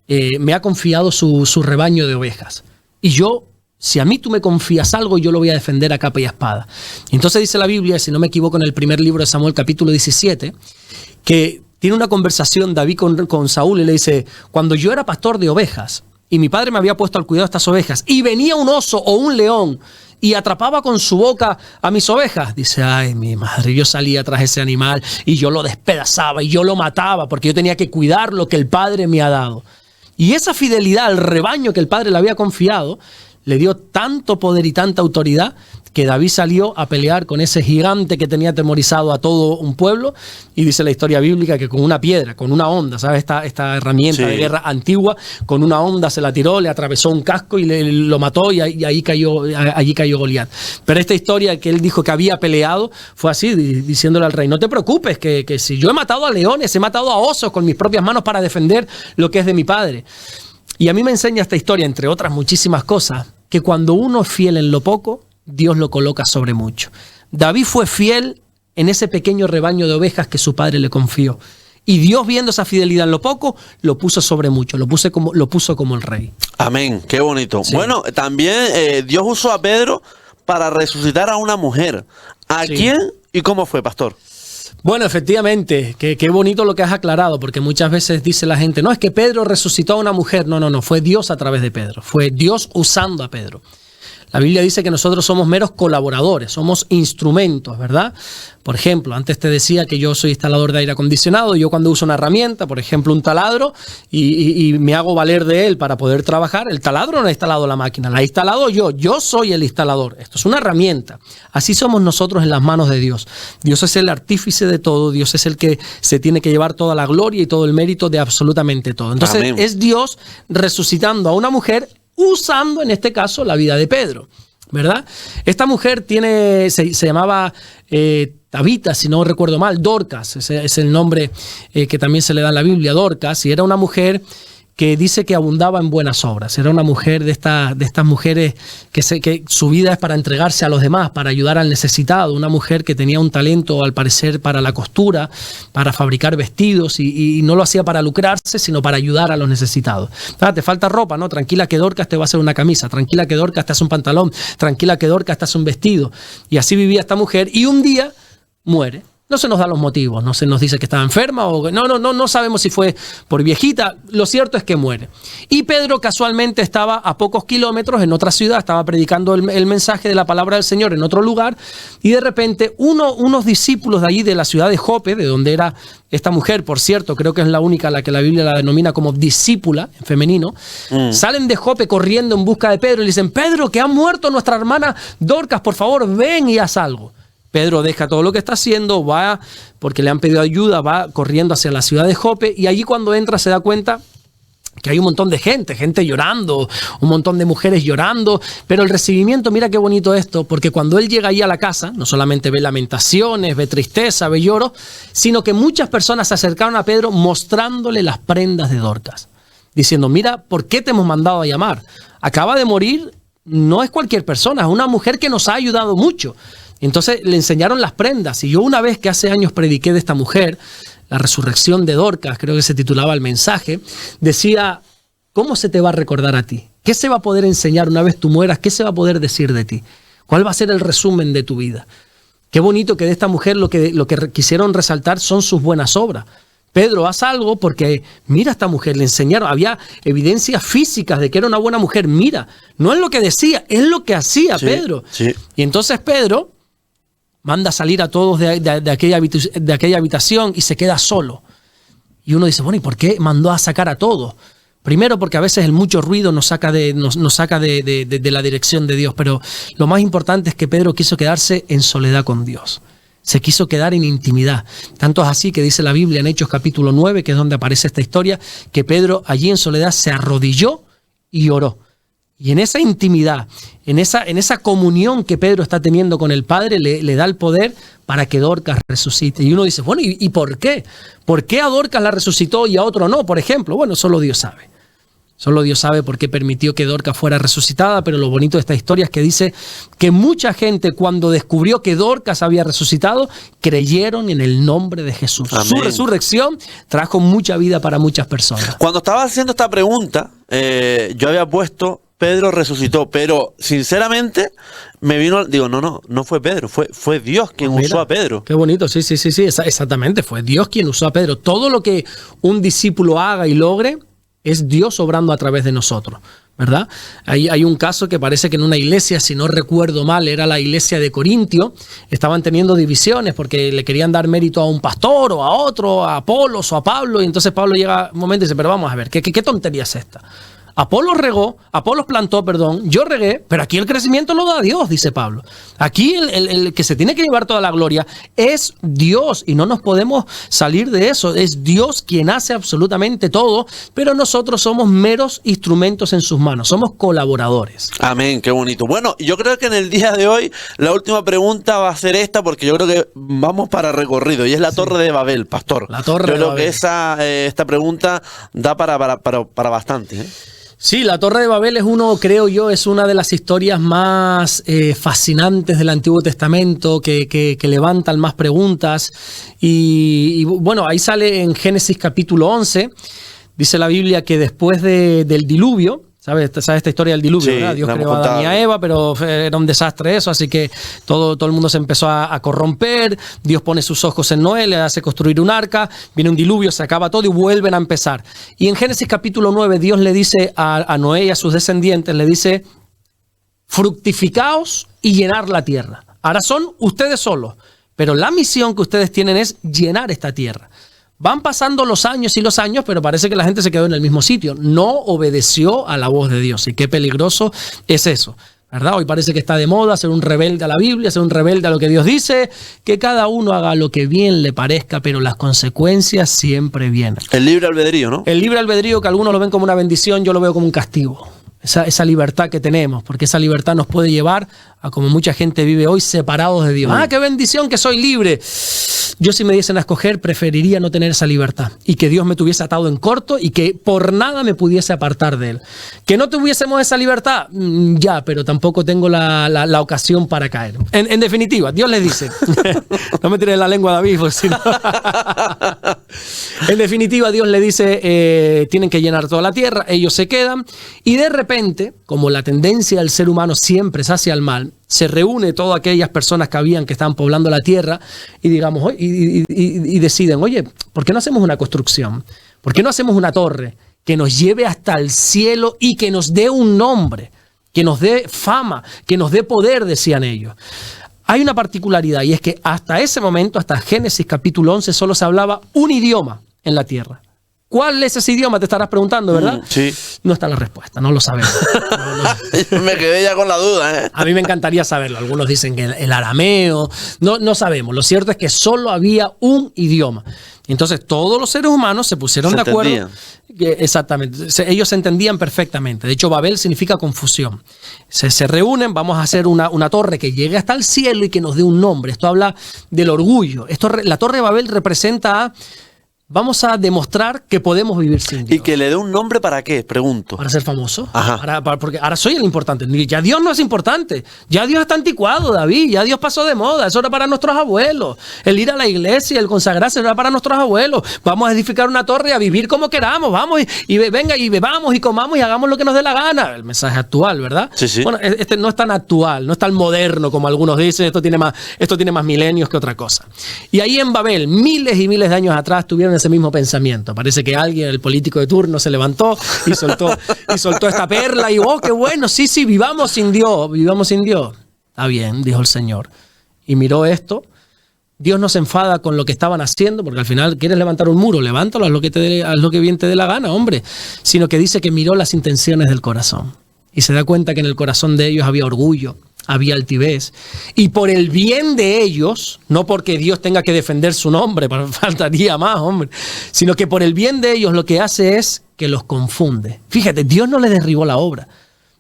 me ha confiado su rebaño de ovejas. Y yo, si a mí tú me confías algo, yo lo voy a defender a capa y espada. Y entonces dice la Biblia, si no me equivoco, en el primer libro de Samuel, capítulo 17, que tiene una conversación David con Saúl y le dice, cuando yo era pastor de ovejas y mi padre me había puesto al cuidado de estas ovejas y venía un oso o un león y atrapaba con su boca a mis ovejas, dice, ay, mi madre, yo salía tras ese animal y yo lo despedazaba y yo lo mataba porque yo tenía que cuidar lo que el padre me ha dado. Y esa fidelidad al rebaño que el padre le había confiado le dio tanto poder y tanta autoridad que David salió a pelear con ese gigante que tenía atemorizado a todo un pueblo, y dice la historia bíblica que con una piedra, con una honda, ¿sabes? Esta herramienta de guerra antigua, con una honda se la tiró, le atravesó un casco y lo mató, y allí cayó Goliat. Pero esta historia que él dijo que había peleado fue así, diciéndole al rey, no te preocupes, que si yo he matado a leones, he matado a osos con mis propias manos para defender lo que es de mi padre. Y a mí me enseña esta historia, entre otras muchísimas cosas, que cuando uno es fiel en lo poco, Dios lo coloca sobre mucho. David fue fiel en ese pequeño rebaño de ovejas que su padre le confió. Y Dios, viendo esa fidelidad en lo poco, lo puso sobre mucho, lo puso como el rey. Amén, qué bonito. Sí. Bueno, también Dios usó a Pedro para resucitar a una mujer. ¿A quién y cómo fue, pastor? Bueno, efectivamente, qué bonito lo que has aclarado, porque muchas veces dice la gente, no, es que Pedro resucitó a una mujer. No, fue Dios a través de Pedro, fue Dios usando a Pedro. La Biblia dice que nosotros somos meros colaboradores, somos instrumentos, ¿verdad? Por ejemplo, antes te decía que yo soy instalador de aire acondicionado. Yo cuando uso una herramienta, por ejemplo un taladro, y me hago valer de él para poder trabajar, el taladro no ha instalado la máquina, la he instalado yo soy el instalador. Esto es una herramienta. Así somos nosotros en las manos de Dios. Dios es el artífice de todo, Dios es el que se tiene que llevar toda la gloria y todo el mérito de absolutamente todo. Entonces, amén, es Dios resucitando a una mujer, usando en este caso la vida de Pedro, ¿verdad? Esta mujer se llamaba Tabita, si no recuerdo mal, Dorcas, ese es el nombre que también se le da en la Biblia, Dorcas, y era una mujer que dice que abundaba en buenas obras. Era una mujer de estas mujeres que su vida es para entregarse a los demás, para ayudar al necesitado. Una mujer que tenía un talento, al parecer, para la costura, para fabricar vestidos, y no lo hacía para lucrarse, sino para ayudar a los necesitados. Te falta ropa, ¿no? Tranquila que Dorcas te va a hacer una camisa, tranquila que Dorcas te hace un pantalón, tranquila que Dorcas te hace un vestido. Y así vivía esta mujer, y un día muere. No se nos da los motivos, no se nos dice que estaba enferma o no sabemos si fue por viejita. Lo cierto es que muere. Y Pedro casualmente estaba a pocos kilómetros en otra ciudad, estaba predicando el mensaje de la palabra del Señor en otro lugar, y de repente unos discípulos de allí de la ciudad de Jope, de donde era esta mujer, por cierto, creo que es la única a la que la Biblia la denomina como discípula, en femenino, salen de Jope corriendo en busca de Pedro y le dicen, Pedro, que ha muerto nuestra hermana Dorcas, por favor, ven y haz algo. Pedro deja todo lo que está haciendo, va, porque le han pedido ayuda, va corriendo hacia la ciudad de Jope, y allí cuando entra se da cuenta que hay un montón de gente llorando, un montón de mujeres llorando, pero el recibimiento, mira qué bonito esto, porque cuando él llega ahí a la casa, no solamente ve lamentaciones, ve tristeza, ve lloro, sino que muchas personas se acercaron a Pedro mostrándole las prendas de Dorcas, diciendo, mira, ¿por qué te hemos mandado a llamar? Acaba de morir, no es cualquier persona, es una mujer que nos ha ayudado mucho. Entonces le enseñaron las prendas. Y yo una vez que hace años prediqué de esta mujer, la resurrección de Dorcas, creo que se titulaba el mensaje, decía, ¿cómo se te va a recordar a ti? ¿Qué se va a poder enseñar una vez tú mueras? ¿Qué se va a poder decir de ti? ¿Cuál va a ser el resumen de tu vida? Qué bonito que de esta mujer lo que quisieron resaltar son sus buenas obras. Pedro, haz algo porque mira a esta mujer, le enseñaron, había evidencias físicas de que era una buena mujer. Mira, no es lo que decía, es lo que hacía Pedro. Sí. Y entonces Pedro manda a salir a todos de aquella habitación y se queda solo. Y uno dice, bueno, ¿y por qué mandó a sacar a todos? Primero porque a veces el mucho ruido nos saca de la dirección de Dios, pero lo más importante es que Pedro quiso quedarse en soledad con Dios. Se quiso quedar en intimidad. Tanto es así que dice la Biblia en Hechos capítulo 9, que es donde aparece esta historia, que Pedro allí en soledad se arrodilló y oró. Y en esa intimidad, en esa comunión que Pedro está teniendo con el Padre, le da el poder para que Dorcas resucite. Y uno dice, bueno, ¿y por qué? ¿Por qué a Dorcas la resucitó y a otro no, por ejemplo? Bueno, solo Dios sabe. Solo Dios sabe por qué permitió que Dorcas fuera resucitada, pero lo bonito de esta historia es que dice que mucha gente cuando descubrió que Dorcas había resucitado, creyeron en el nombre de Jesús. Amén. Su resurrección trajo mucha vida para muchas personas. Cuando estaba haciendo esta pregunta, yo había puesto Pedro resucitó, pero sinceramente me vino, digo, no fue Pedro, fue Dios quien usó a Pedro. Qué bonito, sí, exactamente, fue Dios quien usó a Pedro. Todo lo que un discípulo haga y logre, es Dios obrando a través de nosotros, ¿verdad? Hay un caso que parece que en una iglesia, si no recuerdo mal, era la iglesia de Corintio, estaban teniendo divisiones porque le querían dar mérito a un pastor o a otro, a Apolos o a Pablo, y entonces Pablo llega un momento y dice, pero vamos a ver, ¿qué tontería es esta? Apolos plantó, yo regué, pero aquí el crecimiento lo da Dios, dice Pablo. Aquí el que se tiene que llevar toda la gloria es Dios y no nos podemos salir de eso. Es Dios quien hace absolutamente todo, pero nosotros somos meros instrumentos en sus manos, somos colaboradores. Amén, qué bonito. Bueno, yo creo que en el día de hoy la última pregunta va a ser esta, porque yo creo que vamos para recorrido, y es la Torre de Babel, pastor. La Torre de Babel. Yo creo que esta pregunta da para bastante, ¿eh? Sí, la Torre de Babel es una de las historias más fascinantes del Antiguo Testamento, que levantan más preguntas. Y bueno, ahí sale en Génesis capítulo 11, dice la Biblia que después del diluvio, ¿sabes esta historia del diluvio? Sí, ¿verdad? Dios creó a Adán y a Eva, pero era un desastre eso, así que todo el mundo se empezó a corromper. Dios pone sus ojos en Noé, le hace construir un arca, viene un diluvio, se acaba todo y vuelven a empezar. Y en Génesis capítulo 9, Dios le dice a Noé y a sus descendientes, le dice, fructificaos y llenar la tierra. Ahora son ustedes solos, pero la misión que ustedes tienen es llenar esta tierra. Van pasando los años y los años, pero parece que la gente se quedó en el mismo sitio. No obedeció a la voz de Dios. Y qué peligroso es eso, ¿verdad? Hoy parece que está de moda ser un rebelde a la Biblia, ser un rebelde a lo que Dios dice, que cada uno haga lo que bien le parezca, pero las consecuencias siempre vienen. El libre albedrío, ¿no? El libre albedrío, que algunos lo ven como una bendición, yo lo veo como un castigo. Esa libertad que tenemos, porque esa libertad nos puede llevar a como mucha gente vive hoy, separados de Dios. ¡Ah, qué bendición que soy libre! Yo, si me diesen a escoger, preferiría no tener esa libertad y que Dios me tuviese atado en corto y que por nada me pudiese apartar de Él. Que no tuviésemos esa libertad, ya, pero tampoco tengo la ocasión para caer. En definitiva, Dios les dice, no me tires la lengua, David, porque si no... En definitiva, Dios le dice, tienen que llenar toda la tierra, ellos se quedan, y de repente, como la tendencia del ser humano siempre es hacia el mal, se reúne todas aquellas personas que estaban poblando la tierra y digamos y deciden, oye, ¿por qué no hacemos una construcción? ¿Por qué no hacemos una torre que nos lleve hasta el cielo y que nos dé un nombre, que nos dé fama, que nos dé poder, decían ellos? Hay una particularidad, y es que hasta ese momento, hasta Génesis capítulo 11, solo se hablaba un idioma en la tierra. ¿Cuál es ese idioma? Te estarás preguntando, ¿verdad? Sí. No está la respuesta, no lo sabemos. Me quedé ya con la duda, ¿eh? A mí me encantaría saberlo. Algunos dicen que el arameo. No sabemos. Lo cierto es que solo había un idioma. Entonces todos los seres humanos se pusieron de acuerdo. Exactamente. Ellos se entendían perfectamente. De hecho, Babel significa confusión. Se reúnen, vamos a hacer una torre que llegue hasta el cielo y que nos dé un nombre. Esto habla del orgullo. La Torre de Babel representa a vamos a demostrar que podemos vivir sin Dios. ¿Y que le dé un nombre para qué? Pregunto. Para ser famoso. Ajá. Porque ahora soy el importante. Ya Dios no es importante. Ya Dios está anticuado, David. Ya Dios pasó de moda. Eso era para nuestros abuelos. El ir a la iglesia, el consagrarse era para nuestros abuelos. Vamos a edificar una torre y a vivir como queramos. Vamos y venga y bebamos y comamos y hagamos lo que nos dé la gana. El mensaje actual, ¿verdad? Sí, sí. Bueno, este no es tan actual, no es tan moderno como algunos dicen. Esto tiene más milenios que otra cosa. Y ahí en Babel, miles y miles de años atrás, tuvieron ese mismo pensamiento. Parece que alguien, el político de turno, se levantó y soltó esta perla y qué bueno, sí, vivamos sin Dios. Está bien, dijo el Señor. Y miró esto. Dios no se enfada con lo que estaban haciendo, porque al final quieres levantar un muro, levántalo, haz lo que bien te dé la gana, hombre. Sino que dice que miró las intenciones del corazón. Y se da cuenta que en el corazón de ellos había orgullo, había altivez, y por el bien de ellos, no porque Dios tenga que defender su nombre, faltaría más, hombre, sino que por el bien de ellos lo que hace es que los confunde. Fíjate, Dios no le derribó la obra,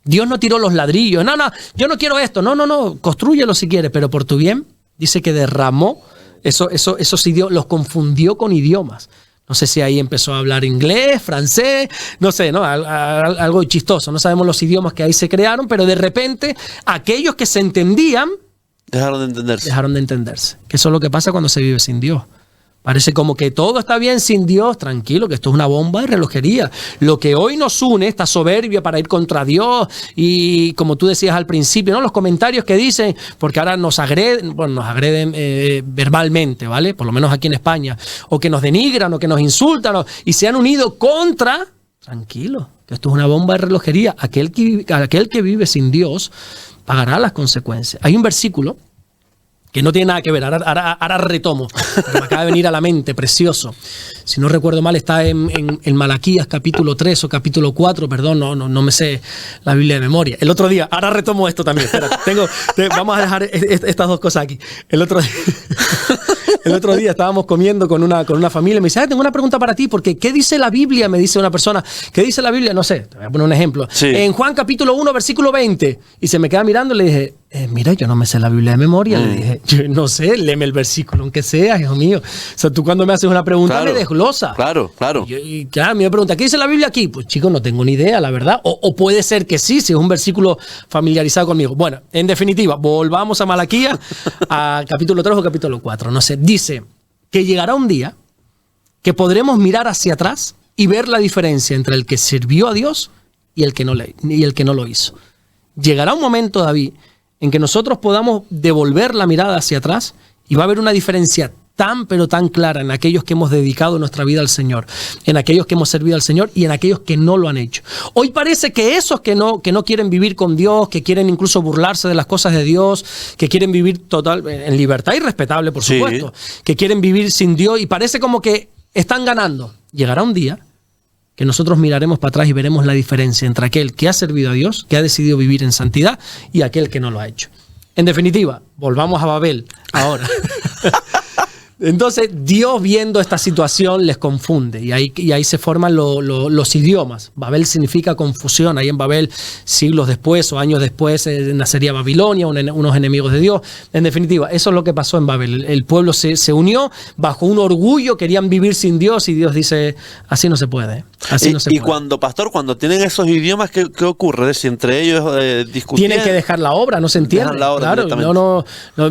Dios no tiró los ladrillos, no, yo no quiero esto, no, constrúyelo si quieres, pero por tu bien, dice que derramó esos idiomas, los confundió con idiomas. No sé si ahí empezó a hablar inglés, francés, no sé, ¿no? Algo chistoso. No sabemos los idiomas que ahí se crearon, pero de repente aquellos que se entendían dejaron de entenderse. Que eso es lo que pasa cuando se vive sin Dios. Parece como que todo está bien sin Dios. Tranquilo, que esto es una bomba de relojería. Lo que hoy nos une, esta soberbia para ir contra Dios y como tú decías al principio, ¿no? Los comentarios que dicen, porque ahora nos agreden verbalmente, ¿vale? Por lo menos aquí en España. O que nos denigran o que nos insultan y se han unido contra... Tranquilo, que esto es una bomba de relojería. Aquel que vive sin Dios pagará las consecuencias. Hay un versículo que no tiene nada que ver, ahora retomo, me acaba de venir a la mente, precioso. Si no recuerdo mal, está en Malaquías capítulo 3 o capítulo 4, perdón, no me sé la Biblia de memoria. El otro día, ahora retomo esto también, espera, vamos a dejar estas dos cosas aquí. El otro día estábamos comiendo con una familia y me dice, tengo una pregunta para ti, porque ¿qué dice la Biblia? Me dice una persona, ¿qué dice la Biblia? No sé, te voy a poner un ejemplo. Sí. En Juan capítulo 1, versículo 20, y se me queda mirando y le dije, mira, yo no me sé la Biblia de memoria. Le dije, yo no sé, léeme el versículo, aunque sea, hijo mío. O sea, tú cuando me haces una pregunta, claro, me desglosa. Claro. Y claro, me pregunta, ¿qué dice la Biblia aquí? Pues chico, no tengo ni idea, la verdad. O puede ser que sí, si es un versículo familiarizado conmigo. Bueno, en definitiva, volvamos a Malaquías, a capítulo 3 o capítulo 4. No sé, dice que llegará un día que podremos mirar hacia atrás y ver la diferencia entre el que sirvió a Dios y el que no lo hizo. Llegará un momento, David, en que nosotros podamos devolver la mirada hacia atrás y va a haber una diferencia pero tan clara en aquellos que hemos dedicado nuestra vida al Señor, en aquellos que hemos servido al Señor y en aquellos que no lo han hecho. Hoy parece que esos que no quieren vivir con Dios, que quieren incluso burlarse de las cosas de Dios, que quieren vivir en libertad y respetable, por supuesto, que quieren vivir sin Dios y parece como que están ganando. Llegará un día que nosotros miraremos para atrás y veremos la diferencia entre aquel que ha servido a Dios, que ha decidido vivir en santidad, y aquel que no lo ha hecho. En definitiva, volvamos a Babel ahora. Entonces, Dios viendo esta situación les confunde y ahí se forman los idiomas. Babel significa confusión. Ahí en Babel, siglos después o años después, nacería Babilonia, unos enemigos de Dios. En definitiva, eso es lo que pasó en Babel. El pueblo se unió bajo un orgullo, querían vivir sin Dios y Dios dice, así no se puede. Así no se puede. Cuando tienen esos idiomas, ¿qué ocurre? Si entre ellos discuten. Tienen que dejar la obra, no se entiende. Claro,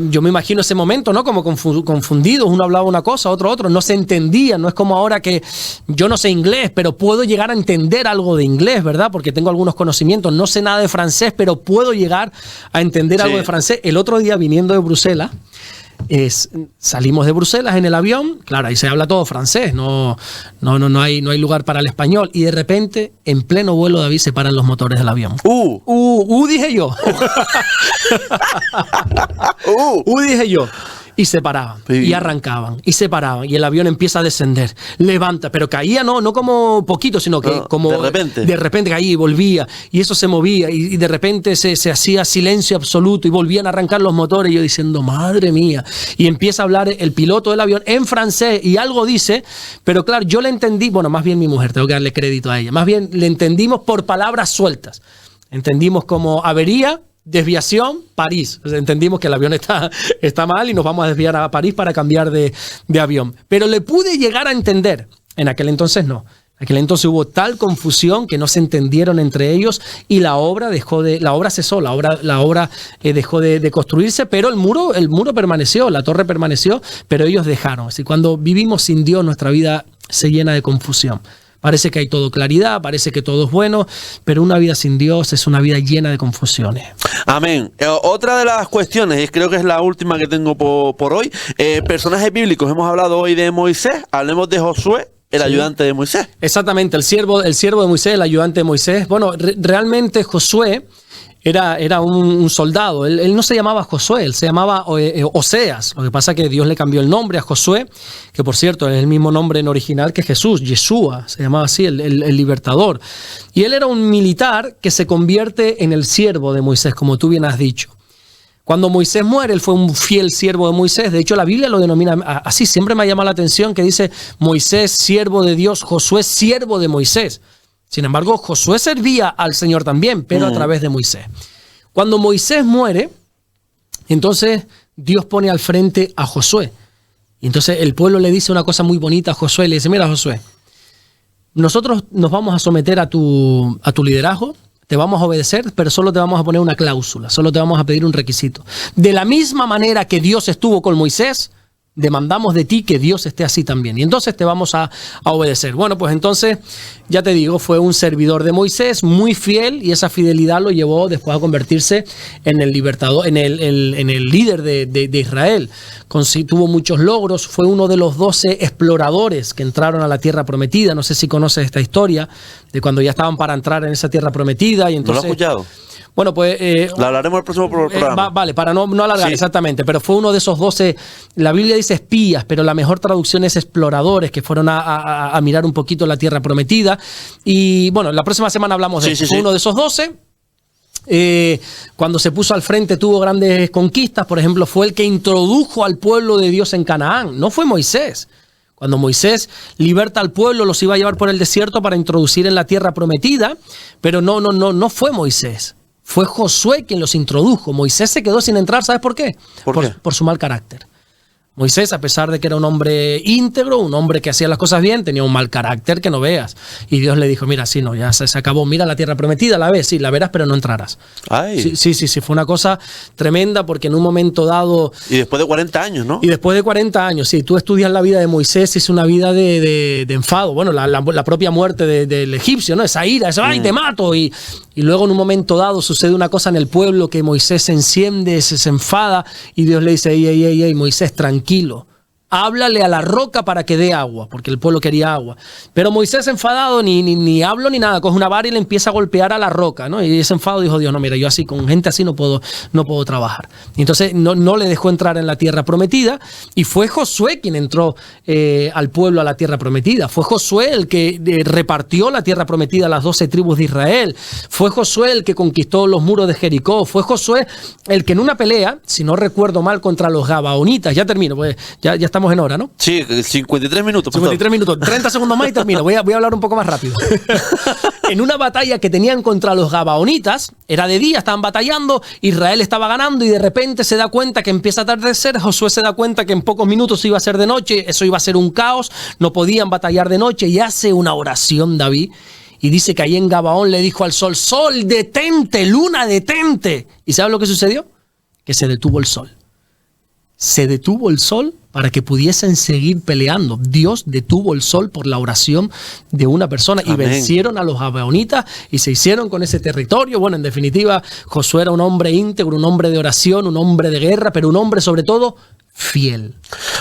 yo me imagino ese momento, ¿no? Como confundidos. Uno hablaba una cosa, otro, no se entendía. No es como ahora que yo no sé inglés, pero puedo llegar a entender algo de inglés, ¿verdad? Porque tengo algunos conocimientos. No sé nada de francés, pero puedo llegar a entender algo de francés. El otro día, viniendo de Bruselas, salimos de Bruselas en el avión, claro, ahí se habla todo francés, no hay lugar para el español, y de repente, en pleno vuelo, David, se paran los motores del avión. Dije yo. Dije yo. Y se paraban, y arrancaban, y se paraban, y el avión empieza a descender, levanta, pero caía no como poquito, sino que como de repente caía y volvía, y eso se movía, y de repente se hacía silencio absoluto, y volvían a arrancar los motores, y yo diciendo, madre mía, y empieza a hablar el piloto del avión en francés, y algo dice, pero claro, yo le entendí, bueno, más bien mi mujer, tengo que darle crédito a ella, más bien le entendimos por palabras sueltas, entendimos como avería, desviación, París. Entendimos que el avión está mal y nos vamos a desviar a París para cambiar de avión. Pero le pude llegar a entender. En aquel entonces no. En aquel entonces hubo tal confusión que no se entendieron entre ellos y la obra cesó, la obra dejó de construirse, pero el muro permaneció, la torre permaneció, pero ellos dejaron. Así cuando vivimos sin Dios, nuestra vida se llena de confusión. Parece que hay todo claridad, parece que todo es bueno, pero una vida sin Dios es una vida llena de confusiones. Amén. Otra de las cuestiones, y creo que es la última que tengo por hoy, personajes bíblicos. Hemos hablado hoy de Moisés, hablemos de Josué, el ayudante de Moisés. Exactamente, el siervo de Moisés, el ayudante de Moisés. Bueno, realmente Josué era un soldado. Él no se llamaba Josué, él se llamaba Oseas. Lo que pasa es que Dios le cambió el nombre a Josué, que por cierto es el mismo nombre en original que Jesús, Yeshua, se llamaba así, el libertador. Y él era un militar que se convierte en el siervo de Moisés, como tú bien has dicho. Cuando Moisés muere, él fue un fiel siervo de Moisés. De hecho, la Biblia lo denomina así. Siempre me ha llamado la atención que dice Moisés, siervo de Dios, Josué, siervo de Moisés. Sin embargo, Josué servía al Señor también, pero a través de Moisés. Cuando Moisés muere, entonces Dios pone al frente a Josué. Y entonces el pueblo le dice una cosa muy bonita a Josué. Le dice, mira Josué, nosotros nos vamos a someter a tu liderazgo, te vamos a obedecer, pero solo te vamos a poner una cláusula, solo te vamos a pedir un requisito. De la misma manera que Dios estuvo con Moisés, demandamos de ti que Dios esté así también. Y entonces te vamos a obedecer. Bueno, pues entonces, ya te digo, fue un servidor de Moisés, muy fiel, y esa fidelidad lo llevó después a convertirse en el libertador, en el líder de Israel. Tuvo muchos logros, fue uno de los 12 exploradores que entraron a la tierra prometida. No sé si conoces esta historia, de cuando ya estaban para entrar en esa tierra prometida. Y entonces, ¿no lo has escuchado? Bueno, pues... la hablaremos el próximo programa. Vale, para no alargar, sí. Exactamente. Pero fue uno de esos 12, la Biblia dice espías, pero la mejor traducción es exploradores, que fueron a mirar un poquito la tierra prometida. Y bueno, la próxima semana hablamos de eso. Fue uno de esos 12. Cuando se puso al frente tuvo grandes conquistas. Por ejemplo, fue el que introdujo al pueblo de Dios en Canaán. No fue Moisés. Cuando Moisés liberta al pueblo, los iba a llevar por el desierto para introducir en la tierra prometida. Pero no fue Moisés. Fue Josué quien los introdujo. Moisés se quedó sin entrar. ¿Sabes por qué? Por su mal carácter. Moisés, a pesar de que era un hombre íntegro, un hombre que hacía las cosas bien, tenía un mal carácter que no veas. Y Dios le dijo, mira, sí, no, ya se acabó. Mira la tierra prometida, la ves, sí, la verás, pero no entrarás. Ay. Sí, fue una cosa tremenda porque en un momento dado... Y después de 40 años, ¿no? Y después de 40 años, sí. Tú estudias la vida de Moisés, es una vida de enfado. Bueno, la propia muerte del egipcio, ¿no? Esa ira, esa, ¡ay, te mato! Y luego en un momento dado sucede una cosa en el pueblo que Moisés se enciende, se enfada y Dios le dice, ey, Moisés, tranquilo, háblale a la roca para que dé agua, porque el pueblo quería agua. Pero Moisés enfadado ni habló ni nada, coge una vara y le empieza a golpear a la roca, ¿no? Y ese enfado dijo, Dios, no, mira, yo así, con gente así no puedo trabajar. Y entonces no le dejó entrar en la tierra prometida, y fue Josué quien entró al pueblo a la tierra prometida. Fue Josué el que repartió la tierra prometida a las 12 tribus de Israel. Fue Josué el que conquistó los muros de Jericó. Fue Josué el que en una pelea, si no recuerdo mal, contra los gabaonitas, ya termino, pues ya estamos en hora, ¿no? Sí, 53 minutos. 53 minutos, 30 segundos más y termino. Voy a hablar un poco más rápido. En una batalla que tenían contra los gabaonitas, era de día, estaban batallando, Israel estaba ganando y de repente se da cuenta que empieza a atardecer. Josué se da cuenta que en pocos minutos iba a ser de noche, eso iba a ser un caos, no podían batallar de noche, y hace una oración David. Y dice que ahí en Gabaón le dijo al sol, sol, detente, luna, detente. ¿Y sabes lo que sucedió? Que se detuvo el sol. Se detuvo el sol para que pudiesen seguir peleando. Dios detuvo el sol por la oración de una persona. Amén. Y vencieron a los gabaonitas y se hicieron con ese territorio. Bueno, en definitiva, Josué era un hombre íntegro, un hombre de oración, un hombre de guerra, pero un hombre sobre todo fiel.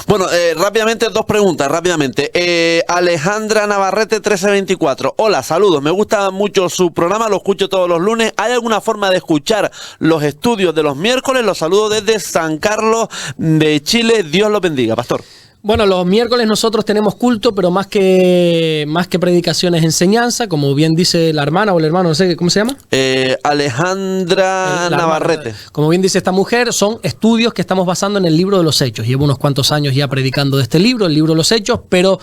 Bueno, rápidamente, dos preguntas, rápidamente. Alejandra Navarrete 1324. Hola, saludos. Me gusta mucho su programa, lo escucho todos los lunes. ¿Hay alguna forma de escuchar los estudios de los miércoles? Los saludo desde San Carlos de Chile. Dios los bendiga, pastor. Bueno, los miércoles nosotros tenemos culto, pero más que predicaciones, enseñanza, como bien dice la hermana o el hermano, no sé, ¿cómo se llama? Alejandra Navarrete. Como bien dice esta mujer, son estudios que estamos basando en el libro de los Hechos. Llevo unos cuantos años ya predicando de este libro, el libro de los Hechos, pero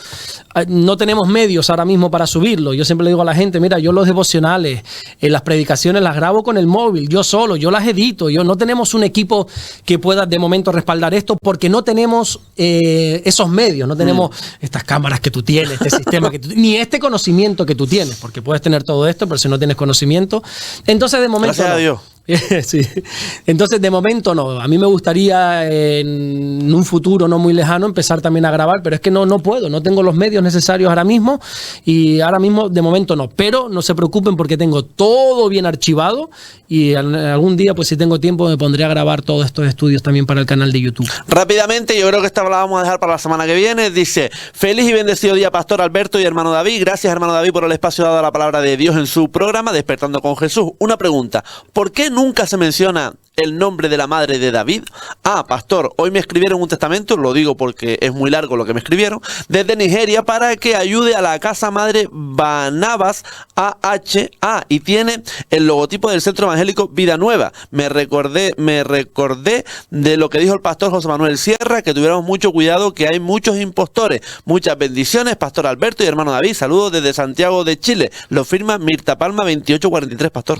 no tenemos medios ahora mismo para subirlo. Yo siempre le digo a la gente, mira, yo los devocionales, las predicaciones las grabo con el móvil, yo solo, yo las edito. No tenemos un equipo que pueda de momento respaldar esto porque no tenemos esos medios, no tenemos estas cámaras que tú tienes, este sistema que tú tienes, ni este conocimiento que tú tienes, porque puedes tener todo esto, pero si no tienes conocimiento, entonces de momento gracias a Dios. Sí. Entonces de momento no. A mí me gustaría en un futuro no muy lejano empezar también a grabar, pero es que no puedo, no tengo los medios necesarios ahora mismo y ahora mismo de momento no, pero no se preocupen porque tengo todo bien archivado y algún día pues si tengo tiempo me pondré a grabar todos estos estudios también para el canal de YouTube. Rápidamente, yo creo que esta la vamos a dejar para la semana que viene. Dice: feliz y bendecido día, Pastor Alberto y hermano David. Gracias, hermano David, por el espacio dado a la palabra de Dios en su programa Despertando con Jesús. Una pregunta: ¿por qué nunca se menciona el nombre de la madre de David? Pastor, hoy me escribieron un testamento, lo digo porque es muy largo lo que me escribieron, desde Nigeria para que ayude a la casa madre Barnabas AHA y tiene el logotipo del Centro Evangélico Vida Nueva. Me recordé de lo que dijo el pastor José Manuel Sierra, que tuviéramos mucho cuidado, que hay muchos impostores. Muchas bendiciones, Pastor Alberto y hermano David. Saludos desde Santiago de Chile. Lo firma Mirta Palma 2843, Pastor.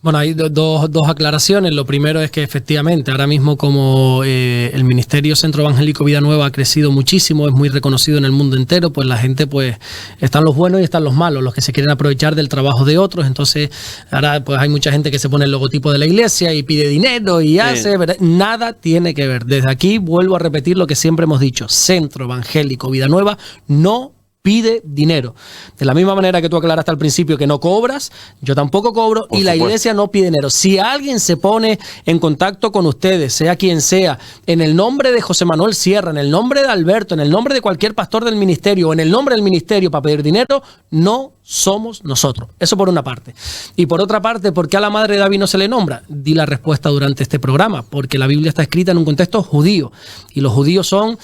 Bueno, hay dos aclaraciones. Lo primero es que efectivamente ahora mismo como el Ministerio Centro Evangélico Vida Nueva ha crecido muchísimo, es muy reconocido en el mundo entero, pues la gente pues están los buenos y están los malos, los que se quieren aprovechar del trabajo de otros. Entonces ahora pues hay mucha gente que se pone el logotipo de la iglesia y pide dinero y hace, ¿verdad? Nada tiene que ver. Desde aquí vuelvo a repetir lo que siempre hemos dicho: Centro Evangélico Vida Nueva no pide dinero. De la misma manera que tú aclaraste al principio que no cobras, yo tampoco cobro y la iglesia no pide dinero. Si alguien se pone en contacto con ustedes, sea quien sea, en el nombre de José Manuel Sierra, en el nombre de Alberto, en el nombre de cualquier pastor del ministerio o en el nombre del ministerio para pedir dinero, no somos nosotros. Eso por una parte. Y por otra parte, ¿por qué a la madre de David no se le nombra? Di la respuesta durante este programa. Porque la Biblia está escrita en un contexto judío. Y los judíos son,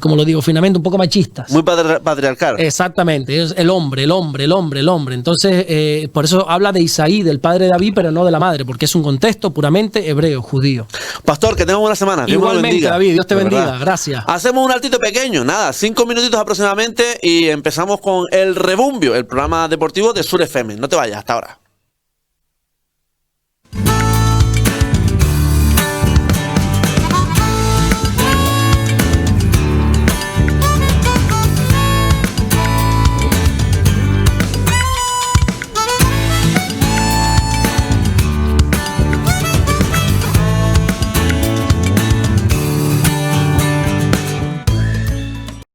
como lo digo finamente, un poco machistas. Muy patriarcal. Exactamente. Es el hombre. Entonces, por eso habla de Isaí, del padre de David, pero no de la madre. Porque es un contexto puramente hebreo, judío. Pastor, que tengas buena semana. Igualmente, David. Dios te bendiga. Gracias. Hacemos un altito pequeño. Nada, 5 minutitos aproximadamente y empezamos con El Rebumbio, el programa deportivo de Sur FM. No te vayas, hasta ahora.